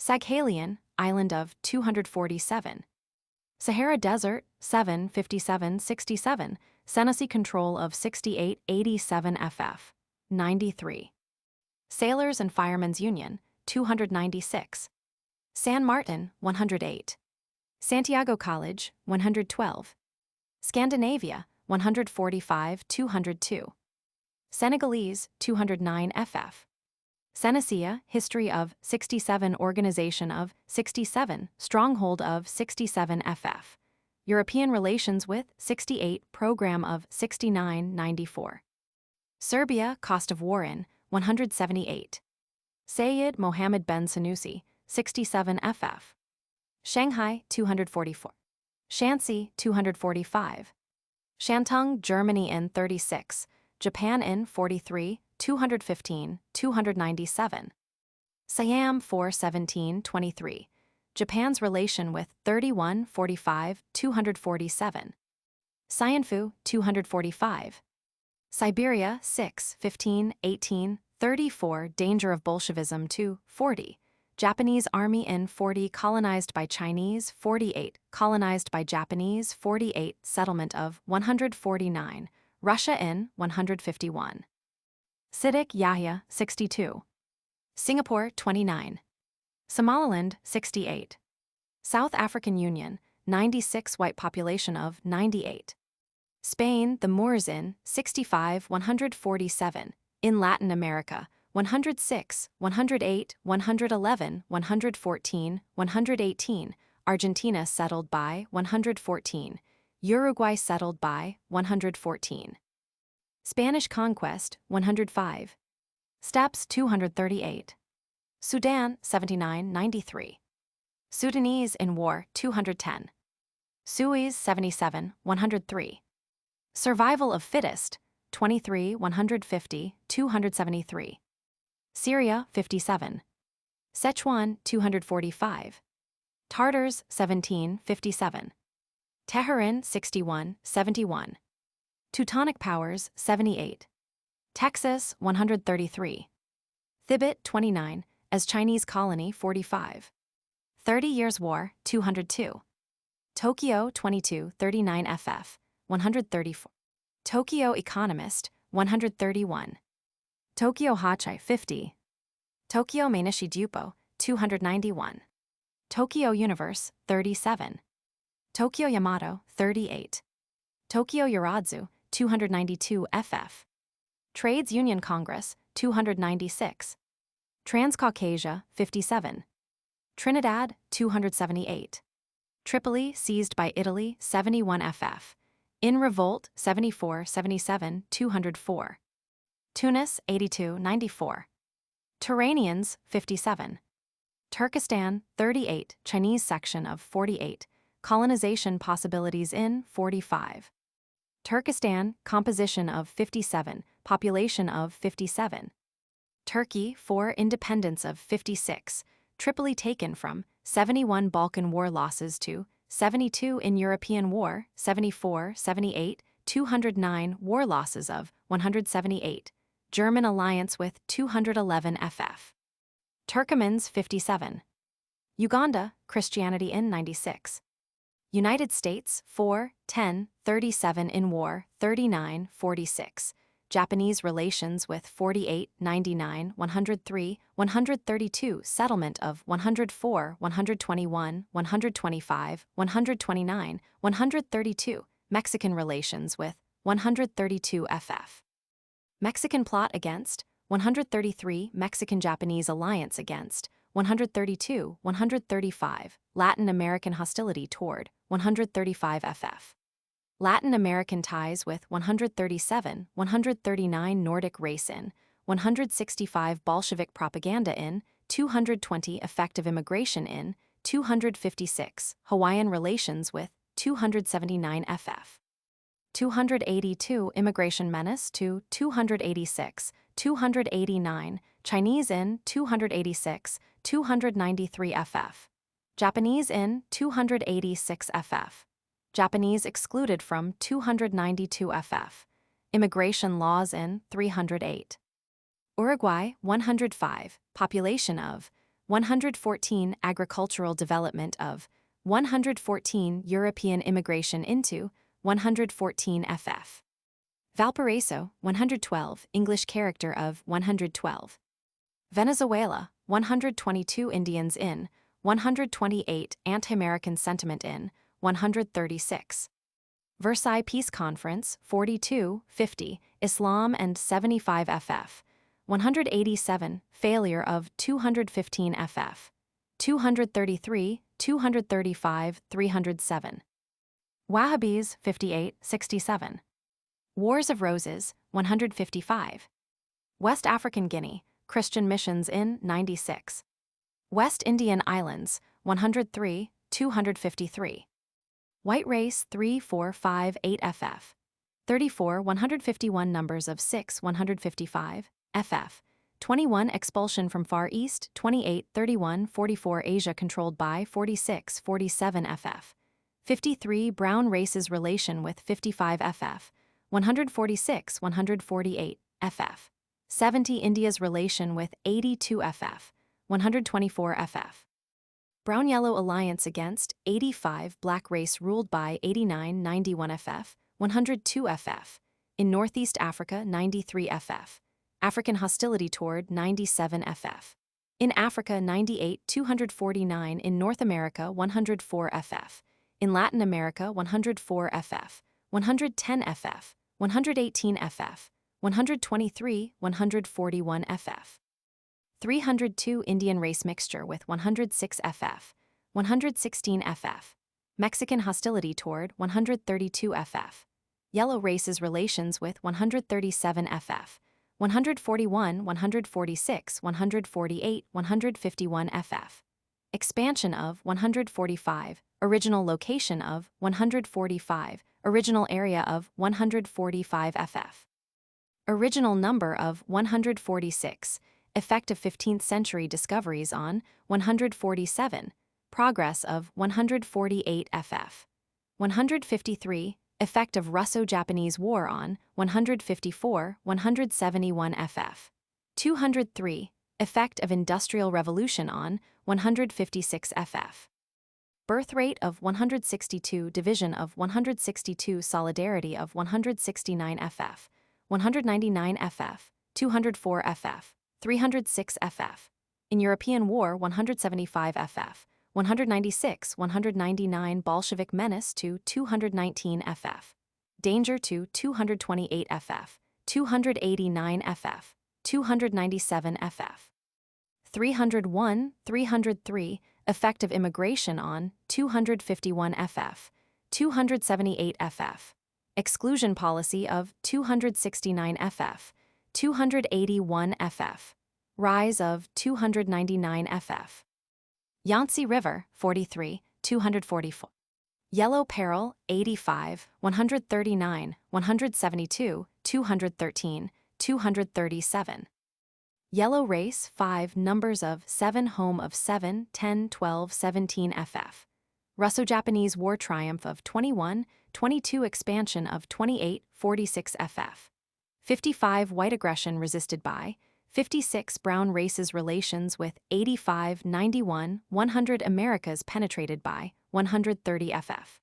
Saghalien, island of 247. Sahara Desert, 7, 57, 67, Senussi control of 68, 87 ff. 93. Sailors and Firemen's Union, 296. San Martin, 108. Santiago College, 112. Scandinavia, 145, 202. Senegalese, 209 ff. Senecia, history of 67 organization of 67, stronghold of 67 ff. European relations with 68, program of 69-94. Serbia, cost of war in 178. Sayyid Mohammed Ben Sanusi, 67 ff. Shanghai, 244. Shanxi, 245. Shantung, Germany in 36, Japan in 43, 215, 297. Siam 417, 23. Japan's relation with 31, 45, 247. Saianfu, 245. Siberia 6, 15, 18, 34. Danger of Bolshevism 2, 40. Japanese army in 40, colonized by Chinese 48, colonized by Japanese 48, settlement of 149, Russia in 151. Siddiq Yahya 62. Singapore 29. Somaliland 68. South African Union 96, white population of 98. Spain, the Moors in 65, 147. In Latin America 106, 108, 111, 114, 118, Argentina settled by 114, Uruguay settled by 114. Spanish conquest 105. Steppes 238. Sudan 79-93. Sudanese in war 210. Suez 77, 103. Survival of fittest 23, 150, 273. Syria 57. Sichuan 245. Tartars 17, 57. Tehran 61, 71. Teutonic powers 78. Texas 133. Thibet 29, as Chinese colony 45. 30 Years' War 202. Tokyo 22, 39 ff. 134. Tokyo Economist 131. Tokyo Hachai 50. Tokyo Mainichi Dupo 291. Tokyo Universe 37. Tokyo Yamato 38. Tokyo Yuradzu 292 ff. Trades Union Congress 296. Transcaucasia 57. Trinidad 278. Tripoli seized by Italy 71 ff. In revolt 74, 77, 204. Tunis 82, 94. Turanians 57. Turkestan 38, Chinese section of 48. Colonization possibilities in 45. Turkestan composition of 57, population of 57. Turkey 4, independence of 56. Tripoli taken from 71 Balkan War losses to 72 in European War, 74, 78, 209 war losses of 178. German alliance with 211 ff. Turkomans 57. Uganda, Christianity in 96. United States 4, 10, 37 in war, 39, 46. Japanese relations with 48, 99, 103, 132, settlement of 104, 121, 125, 129, 132, Mexican relations with 132 ff. Mexican plot against 133, Mexican-Japanese alliance against 132, 135, Latin American hostility toward 135 ff. Latin American ties with 137, 139 Nordic race in, 165 Bolshevik propaganda in, 220 effective immigration in, 256 Hawaiian relations with 279 ff. 282 immigration menace to 286, 289 Chinese in 286, 293 ff. Japanese in 286 ff. Japanese excluded from 292 ff. Immigration laws in 308. Uruguay 105, population of 114 agricultural development of 114 European immigration into 114 ff. Valparaiso 112, English character of 112. Venezuela 122 Indians in 128 anti-American sentiment in 136. Versailles Peace Conference 42, 50, Islam and 75 ff. 187, failure of 215 ff. 233, 235, 307. Wahhabis 58, 67. Wars of Roses 155. West African Guinea, Christian missions in 96. West Indian Islands 103, 253. White race 3, 4, 5, 8 ff. 34, 151 numbers of 6, 155 ff. 21 expulsion from Far East 28, 31, 44 Asia controlled by 46, 47 ff. 53 brown races relation with 55 ff. 146, 148 ff. 70 India's relation with 82 ff. 124 ff. Brown-Yellow alliance against 85 black race ruled by 89, 91 ff. 102 ff. In Northeast Africa 93 ff. African hostility toward 97 ff. In Africa 98, 249. In North America 104 ff. In Latin America 104 ff. 110 ff. 118 ff. 123, 141 ff. 302 Indian race mixture with 106 ff. 116 ff. Mexican hostility toward 132 ff. Yellow races relations with 137 ff. 141, 146, 148, 151 ff. Expansion of 145, original location of 145, original area of 145 ff. Original number of 146, effect of 15th century discoveries on 147, progress of 148 ff. 153, effect of Russo-Japanese War on 154, 171 ff. 203, effect of Industrial Revolution on 156 ff. Birth rate of 162, division of 162, solidarity of 169 ff. 199 ff, 204 ff, 306 ff. In European War, 175 ff. 196, 199 Bolshevik menace to 219 ff. Danger to 228 ff. 289 ff. 297 ff. 301, 303, effect of immigration on 251 ff. 278 ff. Exclusion policy of 269 ff. 281 ff. Rise of 299 ff. Yangtze River, 43, 244. Yellow Peril, 85, 139, 172, 213, 237. Yellow Race, 5, numbers of 7, home of 7, 10, 12, 17 ff. Russo-Japanese War triumph of 21, 22 expansion of 28, 46 ff. 55 white aggression resisted by 56 brown races relations with 85, 91, 100 Americas penetrated by 130 ff.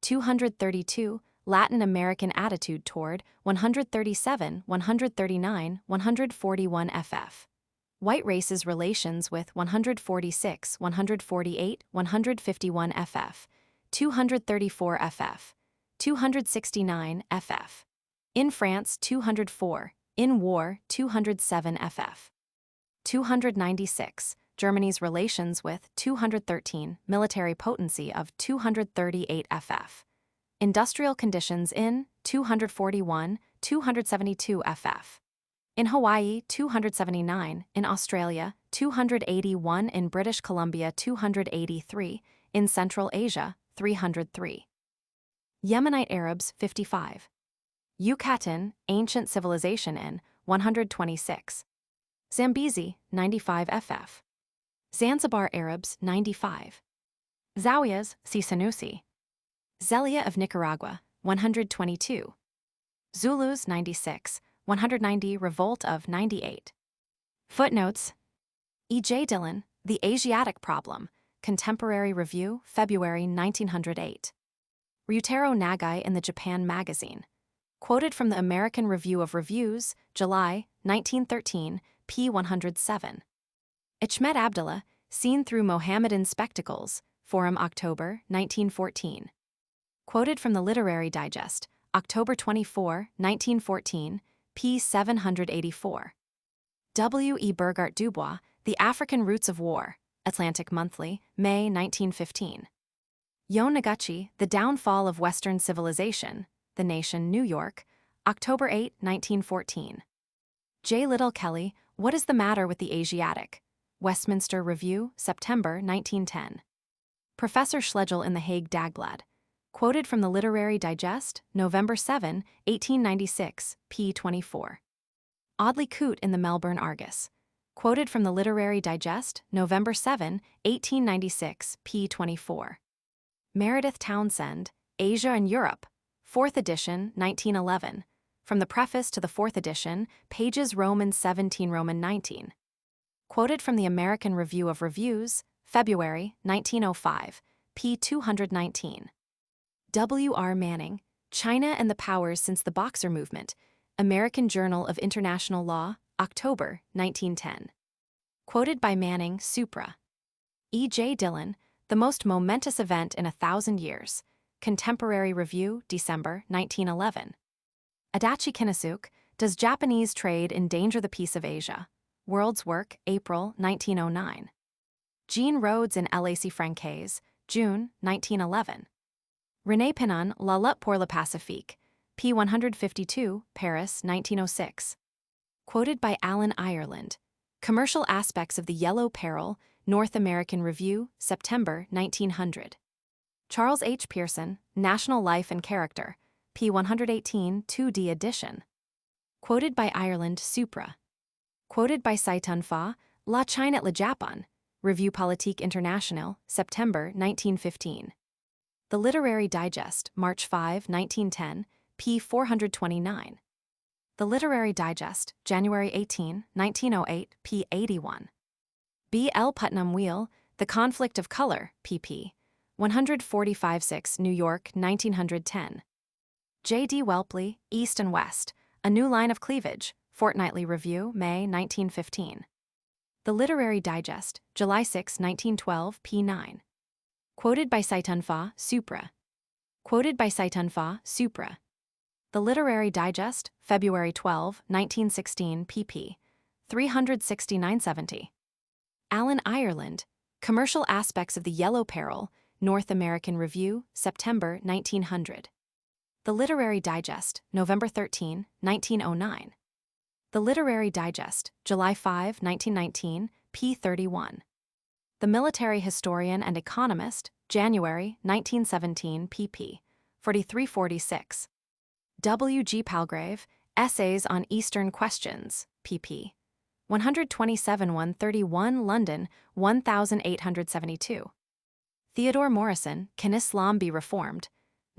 232 Latin American attitude toward 137, 139, 141 ff. White races relations with 146, 148, 151 ff. 234 ff. 269 ff. In France 204, in war 207 ff. 296, Germany's relations with 213, military potency of 238 ff. Industrial conditions in 241, 272 ff. In Hawaii 279, in Australia 281, in British Columbia 283, in Central Asia 303. Yemenite Arabs 55. Yucatan, ancient civilization in 126. Zambezi 95 ff. Zanzibar Arabs 95. Zawiyas, see Sanusi. Zelia of Nicaragua 122. Zulus 96, 190 revolt of 98. Footnotes. E. J. Dillon, The Asiatic Problem, Contemporary Review, February 1908. Ryutaro Nagai in the Japan Magazine. Quoted from the American Review of Reviews, July 1913, p. 107. Ichmet Abdullah, Seen Through Mohammedan Spectacles, Forum October 1914. Quoted from the Literary Digest, October 24, 1914, p. 784. W. E. Burgart Dubois, The African Roots of War, Atlantic Monthly, May 1915. Yo Noguchi, The Downfall of Western Civilization, The Nation, New York, October 8, 1914. J. Liddell Kelly, What is the Matter with the Asiatic? Westminster Review, September 1910. Professor Schlegel in the Hague Dagblad. Quoted from the Literary Digest, November 7, 1896, p. 24. Audley Coote in the Melbourne Argus. Quoted from the Literary Digest, November 7, 1896, p. 24. Meredith Townsend, Asia and Europe, 4th edition, 1911. From the preface to the 4th edition, pages Roman 17, Roman 19. Quoted from the American Review of Reviews, February 1905, p. 219. W. R. Manning, China and the Powers Since the Boxer Movement, American Journal of International Law, October 1910. Quoted by Manning, Supra. E. J. Dillon, The Most Momentous Event in 1,000 Years, Contemporary Review, December 1911. Adachi Kinosuk, Does Japanese Trade Endanger the Peace of Asia? World's Work, April 1909. Jean Rhodes in LAC Francaise, June 1911. René Pinon, La lutte pour le Pacifique, p. 152, Paris 1906. Quoted by Alan Ireland. Commercial Aspects of the Yellow Peril, North American Review, September 1900. Charles H. Pearson, National Life and Character, p. 118, 2d edition. Quoted by Ireland, Supra. Quoted by Saitun Fa, La Chine et le Japon, Revue Politique Internationale, September 1915. The Literary Digest, March 5, 1910, p. 429. The Literary Digest, January 18, 1908, p. 81. B. L. Putnam Wheel, The Conflict of Color, pp. 145-6, New York, 1910. J. D. Welpley, East and West, A New Line of Cleavage, Fortnightly Review, May 1915. The Literary Digest, July 6, 1912, p. 9. Quoted by Saitun Fa, Supra. Quoted by Saitun Fa, Supra. The Literary Digest, February 12, 1916, pp. 369-70. Allen Ireland, Commercial Aspects of the Yellow Peril, North American Review, September 1900. The Literary Digest, November 13, 1909. The Literary Digest, July 5, 1919, p. 31. The Military Historian and Economist, January 1917, pp. 43-46. W. G. Palgrave, Essays on Eastern Questions, pp. 127-131, London, 1872. Theodore Morrison, Can Islam Be Reformed?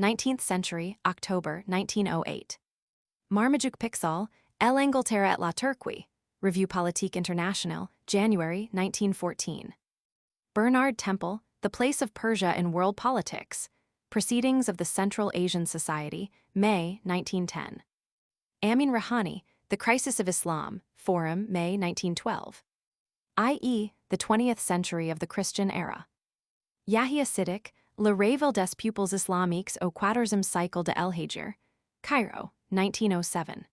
19th Century, October 1908. Marmaduke Pixall, L'Angleterre et la Turquie, Revue Politique Internationale, January 1914. Bernard Temple, The Place of Persia in World Politics, Proceedings of the Central Asian Society, May 1910. Amin Rahani, The Crisis of Islam, Forum, May 1912. I.e., The 20th Century of the Christian Era. Yahya Siddiq, Le Réveil des Pupils Islamiques au Quatorzième Siècle de l'Hégire, Cairo, 1907.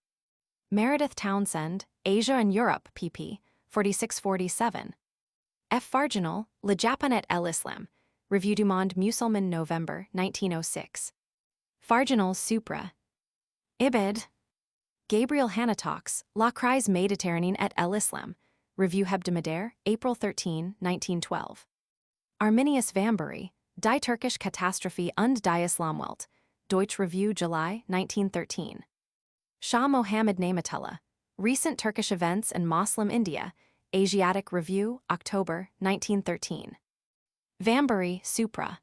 Meredith Townsend, Asia and Europe, pp. 46-47. F. Farginal, Le Japon et l'Islam, Revue du Monde Musulman, November 1906. Farginal, Supra. Ibid. Gabriel Hanatox, La Crise Méditerranée et l'Islam, Revue Hebdomadaire, April 13, 1912. Arminius Vambury, Die Türkische Katastrophe und die Islamwelt, Deutsche Revue, July 1913. Shah Mohammad Namatullah, Recent Turkish Events in Moslem India, Asiatic Review, October 1913. Vambury, Supra.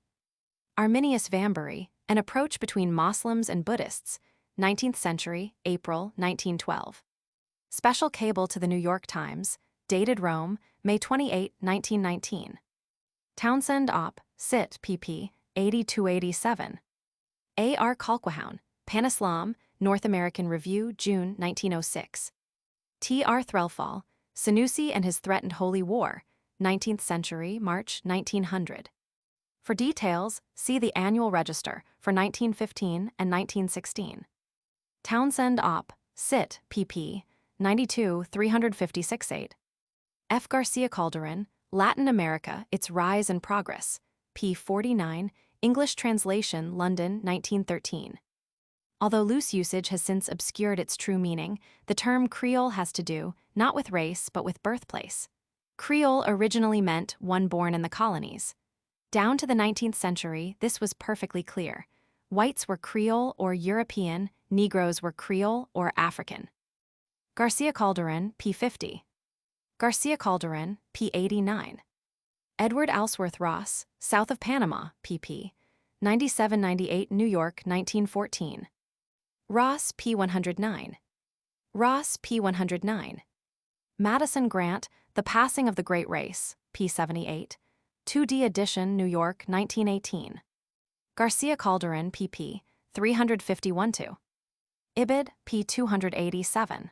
Arminius Vambury, An Approach Between Moslems and Buddhists, 19th Century, April 1912. Special Cable to the New York Times, dated Rome, May 28, 1919. Townsend Op. Cit. pp. 80-87. A. R. Colquhoun, Pan-Islam, North American Review, June 1906. T. R. Threlfall, Senussi and His Threatened Holy War, 19th Century, March 1900. For details, see the Annual Register for 1915 and 1916. Townsend Op. Cit. pp. 92, 356-8. F. Garcia-Calderon, Latin America, Its Rise and Progress, p. 49, English translation, London, 1913. Although loose usage has since obscured its true meaning, the term Creole has to do, not with race, but with birthplace. Creole originally meant one born in the colonies. Down to the 19th century, this was perfectly clear. Whites were Creole or European, Negroes were Creole or African. Garcia-Calderon, p. 50. Garcia-Calderon, p. 89. Edward Alsworth Ross, South of Panama, pp. 97-98, New York, 1914. Ross, p. 109. Ross, p. 109. Madison Grant, The Passing of the Great Race, p. 78. 2d edition, New York, 1918. Garcia-Calderon, pp. 351-2. Ibid, p. 287.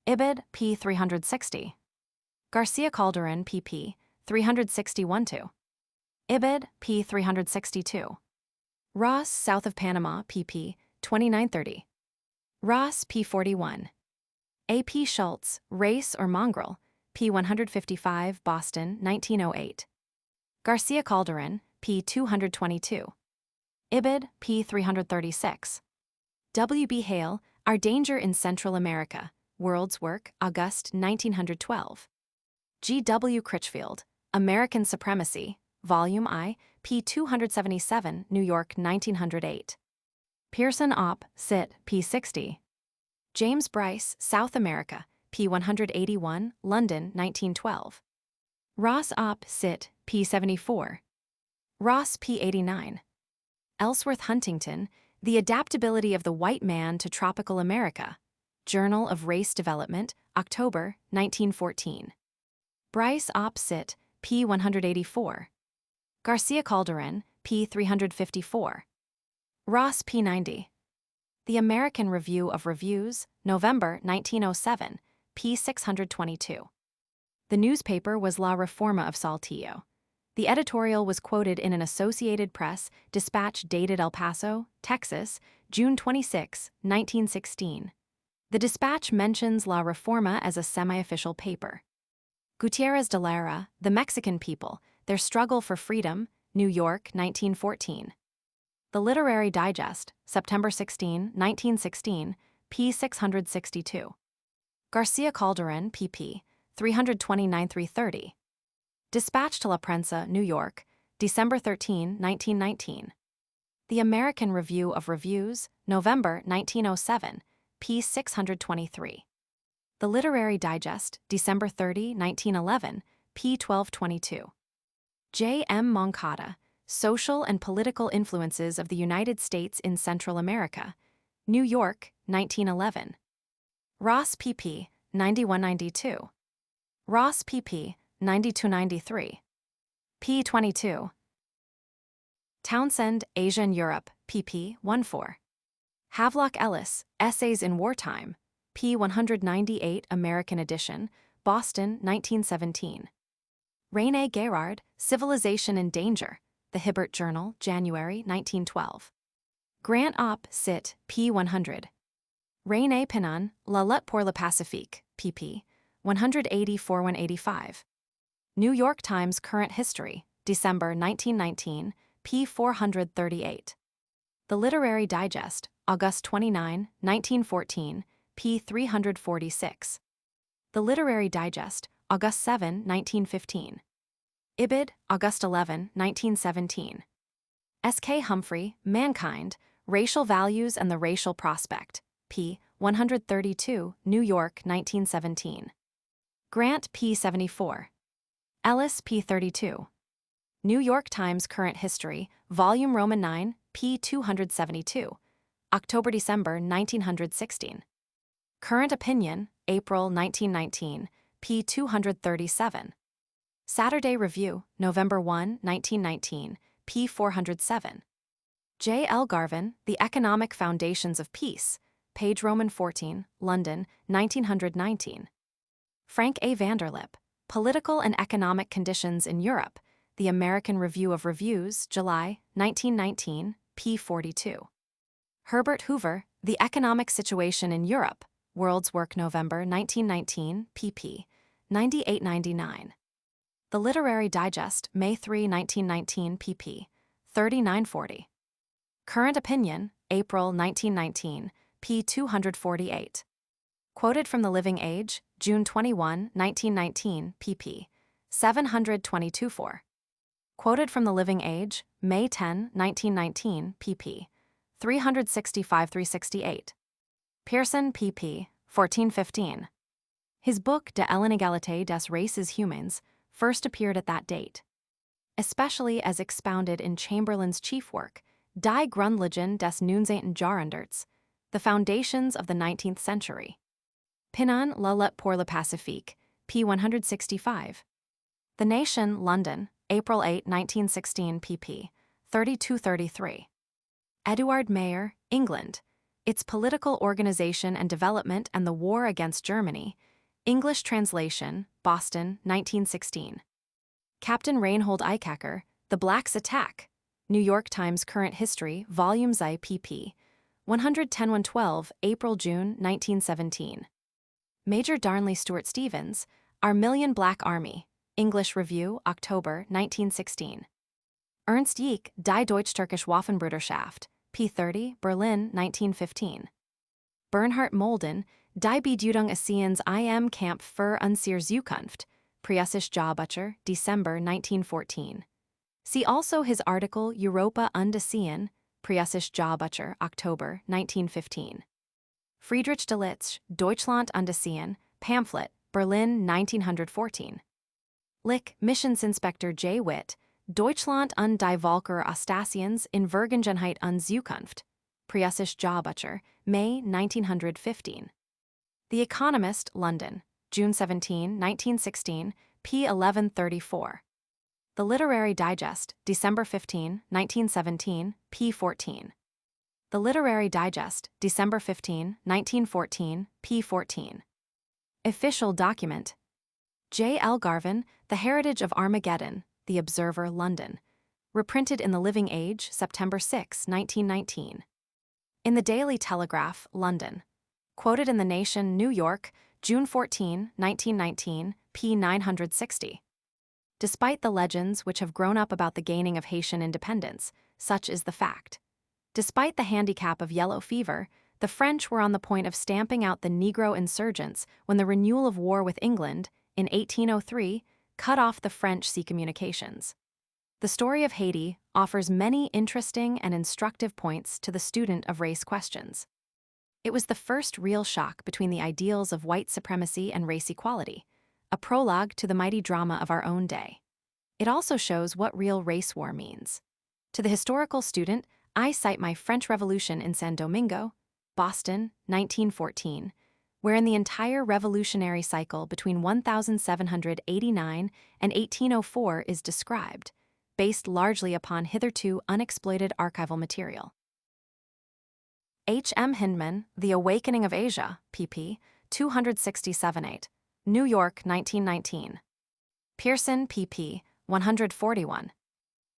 Ibid, p. 360. Garcia-Calderon, pp. 361-2. Ibid, p. 362. Ross, South of Panama, pp. 2930. Ross, p. 41. A. P. Schultz, Race or Mongrel, p. 155, Boston, 1908. Garcia-Calderon, p. 222. Ibid, p. 336. W. B. Hale, Our Danger in Central America, World's Work, August 1912. G. W. Critchfield, American Supremacy, Volume I, p. 277, New York, 1908. Pearson Op. Cit. p. 60. James Bryce, South America, p. 181, London, 1912. Ross Op. Cit. p. 74. Ross, p. 89. Ellsworth Huntington, The Adaptability of the White Man to Tropical America. Journal of Race Development, October, 1914. Bryce Op. Cit. p. 184. Garcia-Calderon, p. 354. Ross, p. 90. The American Review of Reviews, November, 1907, p. 622. The newspaper was La Reforma of Saltillo. The editorial was quoted in an Associated Press dispatch dated El Paso, Texas, June 26, 1916. The dispatch mentions La Reforma as a semi-official paper. Gutierrez de Lara, The Mexican People, Their Struggle for Freedom, New York, 1914. The Literary Digest, September 16, 1916, p. 662. Garcia-Calderon, pp. 329-330. Dispatch to La Prensa, New York, December 13, 1919. The American Review of Reviews, November, 1907, p. 623. The Literary Digest, December 30, 1911, p. 1222. J. M. Moncada, Social and Political Influences of the United States in Central America, New York, 1911. Ross, pp. 91-92. Ross, pp. 92-93. p. 22. Townsend, Asia and Europe, pp. 14. Havelock Ellis, Essays in Wartime, p. 198, American edition, Boston, 1917. René Guérard, Civilization in Danger, The Hibbert Journal, January, 1912. Grant Op. Cit. p. 100. René Pinon, La lutte pour le Pacifique, pp. 184-185. New York Times Current History, December 1919, p. 438. The Literary Digest, August 29, 1914, p. 346. The Literary Digest, August 7, 1915. Ibid, August 11, 1917. S.K. Humphrey, Mankind, Racial Values and the Racial Prospect, p. 132, New York, 1917. Grant, p. 74. Ellis, p. 32. New York Times Current History, Volume Roman 9, p. 272. October-December 1916. Current Opinion, April 1919, p. 237. Saturday Review, November 1, 1919, p. 407. J. L. Garvin, The Economic Foundations of Peace, page Roman 14, London, 1919. Frank A. Vanderlip, Political and Economic Conditions in Europe, The American Review of Reviews, July, 1919, p. 42. Herbert Hoover, The Economic Situation in Europe, World's Work, November 1919, pp. 98-99. The Literary Digest, May 3, 1919, pp. 39-40. Current Opinion, April 1919, p. 248. Quoted from The Living Age, June 21, 1919, pp. 722-4. Quoted from The Living Age, May 10, 1919, pp. 365-368. Pearson, pp. 1415. His book De l'inégalité des races humaines first appeared at that date. Especially as expounded in Chamberlain's chief work, Die Grundlagen des 19. Jahrhunderts, The Foundations of the 19th Century. Pinon, La lutte pour le Pacifique, p. 165. The Nation, London, April 8, 1916, pp. 32-33. Eduard Mayer, England, Its Political Organization and Development and the War Against Germany, English translation, Boston, 1916. Captain Reinhold Eichacker, The Blacks' Attack, New York Times Current History, Volumes I, pp. 110-112, April-June, 1917. Major Darnley Stewart Stevens, Our Million Black Army, English Review, October, 1916. Ernst Yeek, Die Deutsch-Türkische Waffenbruderschaft, p. 30, Berlin, 1915. Bernhard Molden, Die Bedeutung Asiens im Kampf für unsere Zukunft, Preußische Jahrbucher, December 1914. See also his article Europa Undesehen, Preußische Jahrbucher, October 1915. Friedrich Delitzsch, Deutschland Undesehen, pamphlet, Berlin 1914. Lick, Missionsinspektor J. Witt, Deutschland und die Volker Ostasiens in Vergangenheit und Zukunft, Preußische Jahrbucher, May 1915. The Economist, London, June 17, 1916, p. 1134. The Literary Digest, December 15, 1917, p. 14. The Literary Digest, December 15, 1914, p. 14. Official document. J. L. Garvin, The Heritage of Armageddon, The Observer, London. Reprinted in The Living Age, September 6, 1919. In the Daily Telegraph, London. Quoted in The Nation, New York, June 14, 1919, p. 960. Despite the legends which have grown up about the gaining of Haitian independence, such is the fact. Despite the handicap of yellow fever, the French were on the point of stamping out the Negro insurgents when the renewal of war with England, in 1803, cut off the French sea communications. The story of Haiti offers many interesting and instructive points to the student of race questions. It was the first real shock between the ideals of white supremacy and race equality, a prologue to the mighty drama of our own day. It also shows what real race war means. To the historical student, I cite my French Revolution in San Domingo, Boston, 1914, wherein the entire revolutionary cycle between 1789 and 1804 is described, based largely upon hitherto unexploited archival material. H. M. Hyndman, The Awakening of Asia, pp. 267-8, New York, 1919. Pearson, pp. 141.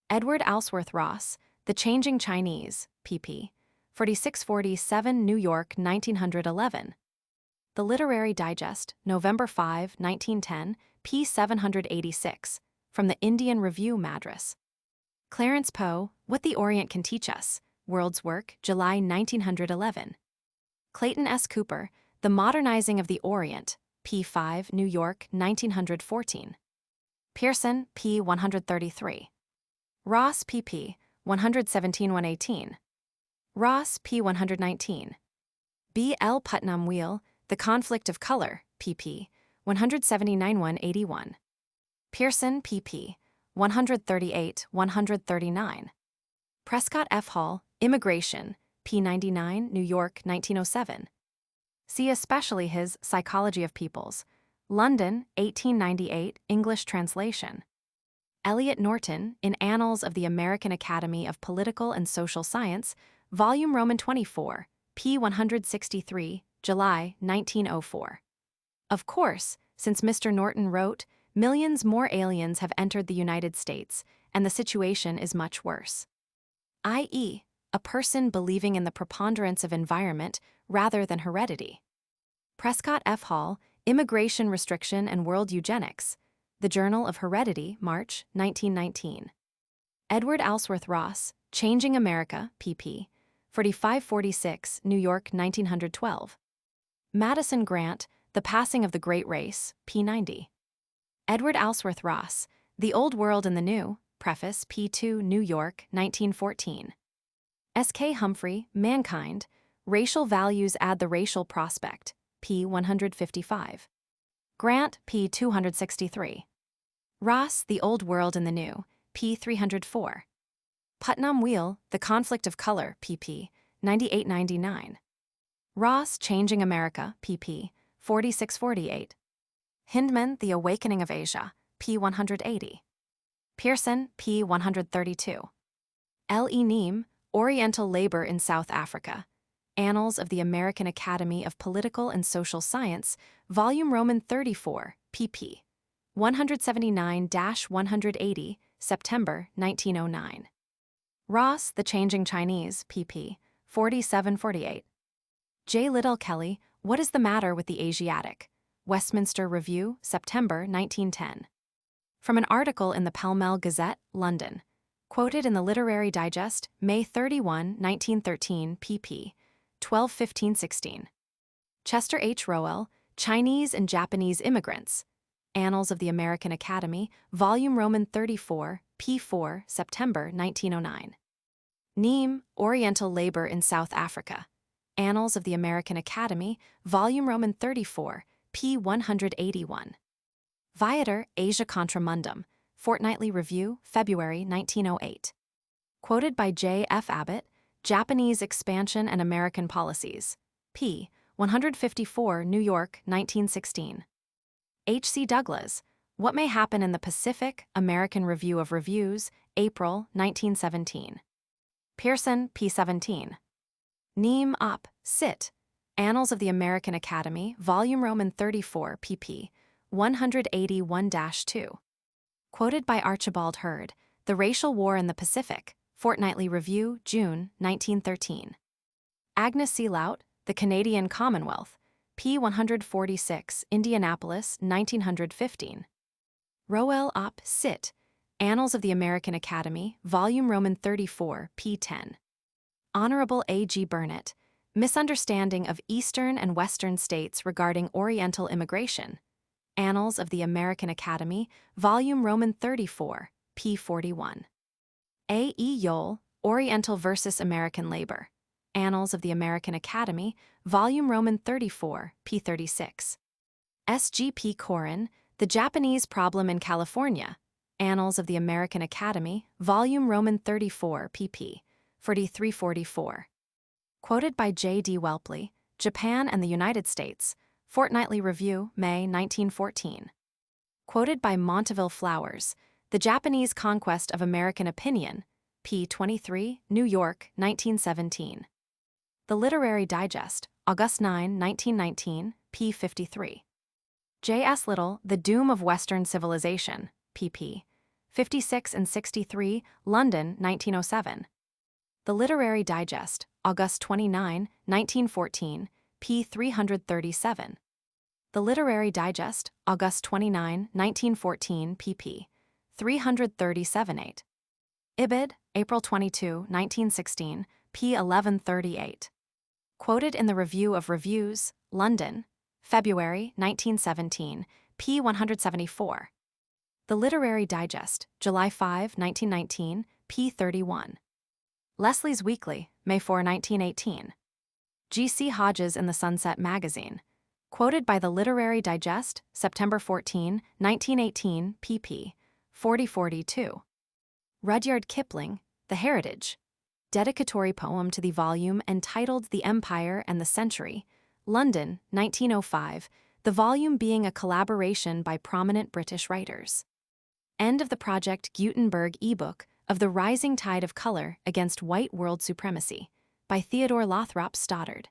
Edward Alsworth Ross, The Changing Chinese, pp. 4647, New York, 1911. The Literary Digest, November 5, 1910, p. 786, from the Indian Review, Madras. Clarence Poe, What the Orient Can Teach Us, World's Work, July 1911. Clayton S. Cooper, The Modernizing of the Orient, p. 5, New York, 1914. Pearson, p. 133. Ross, pp. 117-118. Ross, p. 119. B. L. Putnam Wheel, The Conflict of Color, pp. 179-181. Pearson, pp. 138-139. Prescott F. Hall, Immigration, p. 99, New York, 1907. See especially his Psychology of Peoples, London, 1898, English translation. Eliot Norton, in Annals of the American Academy of Political and Social Science, Volume Roman 24, p. 163, July, 1904. Of course, since Mr. Norton wrote, millions more aliens have entered the United States, and the situation is much worse. i.e., a person believing in the preponderance of environment rather than heredity. Prescott F. Hall, Immigration Restriction and World Eugenics, The Journal of Heredity, March, 1919. Edward Alsworth Ross, Changing America, pp. 4546, New York, 1912. Madison Grant, The Passing of the Great Race, p. 90. Edward Alsworth Ross, The Old World and the New, Preface, p. 2, New York, 1914. S. K. Humphrey, Mankind, Racial Values Add the Racial Prospect, p. 155. Grant, p. 263. Ross, The Old World and the New, p. 304. Putnam Wheel, The Conflict of Color, pp. 98-99. Ross, Changing America, pp. 46-48. Hyndman, The Awakening of Asia, p. 180. Pearson, p. 132. L. E. Neame, Oriental Labor in South Africa, Annals of the American Academy of Political and Social Science, Volume Roman 34, pp. 179-180, September 1909. Ross, The Changing Chinese, pp. 47-48. J. Liddell Kelly, What is the Matter with the Asiatic? Westminster Review, September 1910. From an article in the Pall Mall Gazette, London. Quoted in the Literary Digest, May 31, 1913, pp. 12-15-16. Chester H. Rowell, Chinese and Japanese Immigrants, Annals of the American Academy, Volume Roman 34, p. 4, September 1909. Neem, Oriental Labor in South Africa. Annals of the American Academy, Volume Roman 34, p. 181. Viator, Asia Contra Mundum, Fortnightly Review, February 1908. Quoted by J. F. Abbott, Japanese Expansion and American Policies, p. 154, New York, 1916. H. C. Douglas, What May Happen in the Pacific, American Review of Reviews, April, 1917. Pearson, p. 17. Neem Up, Sit, Annals of the American Academy, Volume Roman 34, pp. 181-2. Quoted by Archibald Hurd, The Racial War in the Pacific, Fortnightly Review, June, 1913. Agnes C. Laut, The Canadian Commonwealth, p. 146, Indianapolis, 1915. Roel Op. Sit, Annals of the American Academy, Volume Roman 34, p. 10. Honorable A. G. Burnett, Misunderstanding of Eastern and Western States Regarding Oriental Immigration, Annals of the American Academy, Volume Roman 34, p. 41. A. E. Yoel, Oriental versus American Labor, Annals of the American Academy, Volume Roman 34, p. 36. S. G. P. Corin, The Japanese Problem in California, Annals of the American Academy, Volume Roman 34, pp. 43-44. Quoted by J. D. Welpley, Japan and the United States, Fortnightly Review, May 1914. Quoted by Monteville Flowers, The Japanese Conquest of American Opinion, p. 23, New York, 1917. The Literary Digest, August 9, 1919, p. 53. J. S. Little, The Doom of Western Civilization, pp. 56 and 63, London, 1907. The Literary Digest, August 29, 1914, p. 337. The Literary Digest, August 29, 1914, pp. 337-8. Ibid, April 22, 1916, p. 1138. Quoted in the Review of Reviews, London, February 1917, p. 174. The Literary Digest, July 5, 1919, p. 31. Leslie's Weekly, May 4, 1918. G. C. Hodges in the Sunset Magazine. Quoted by the Literary Digest, September 14, 1918, pp. 40-42. Rudyard Kipling, The Heritage. Dedicatory poem to the volume entitled The Empire and the Century, London, 1905, the volume being a collaboration by prominent British writers. End of the Project Gutenberg ebook of The Rising Tide of Color Against White World Supremacy by Theodore Lothrop Stoddard.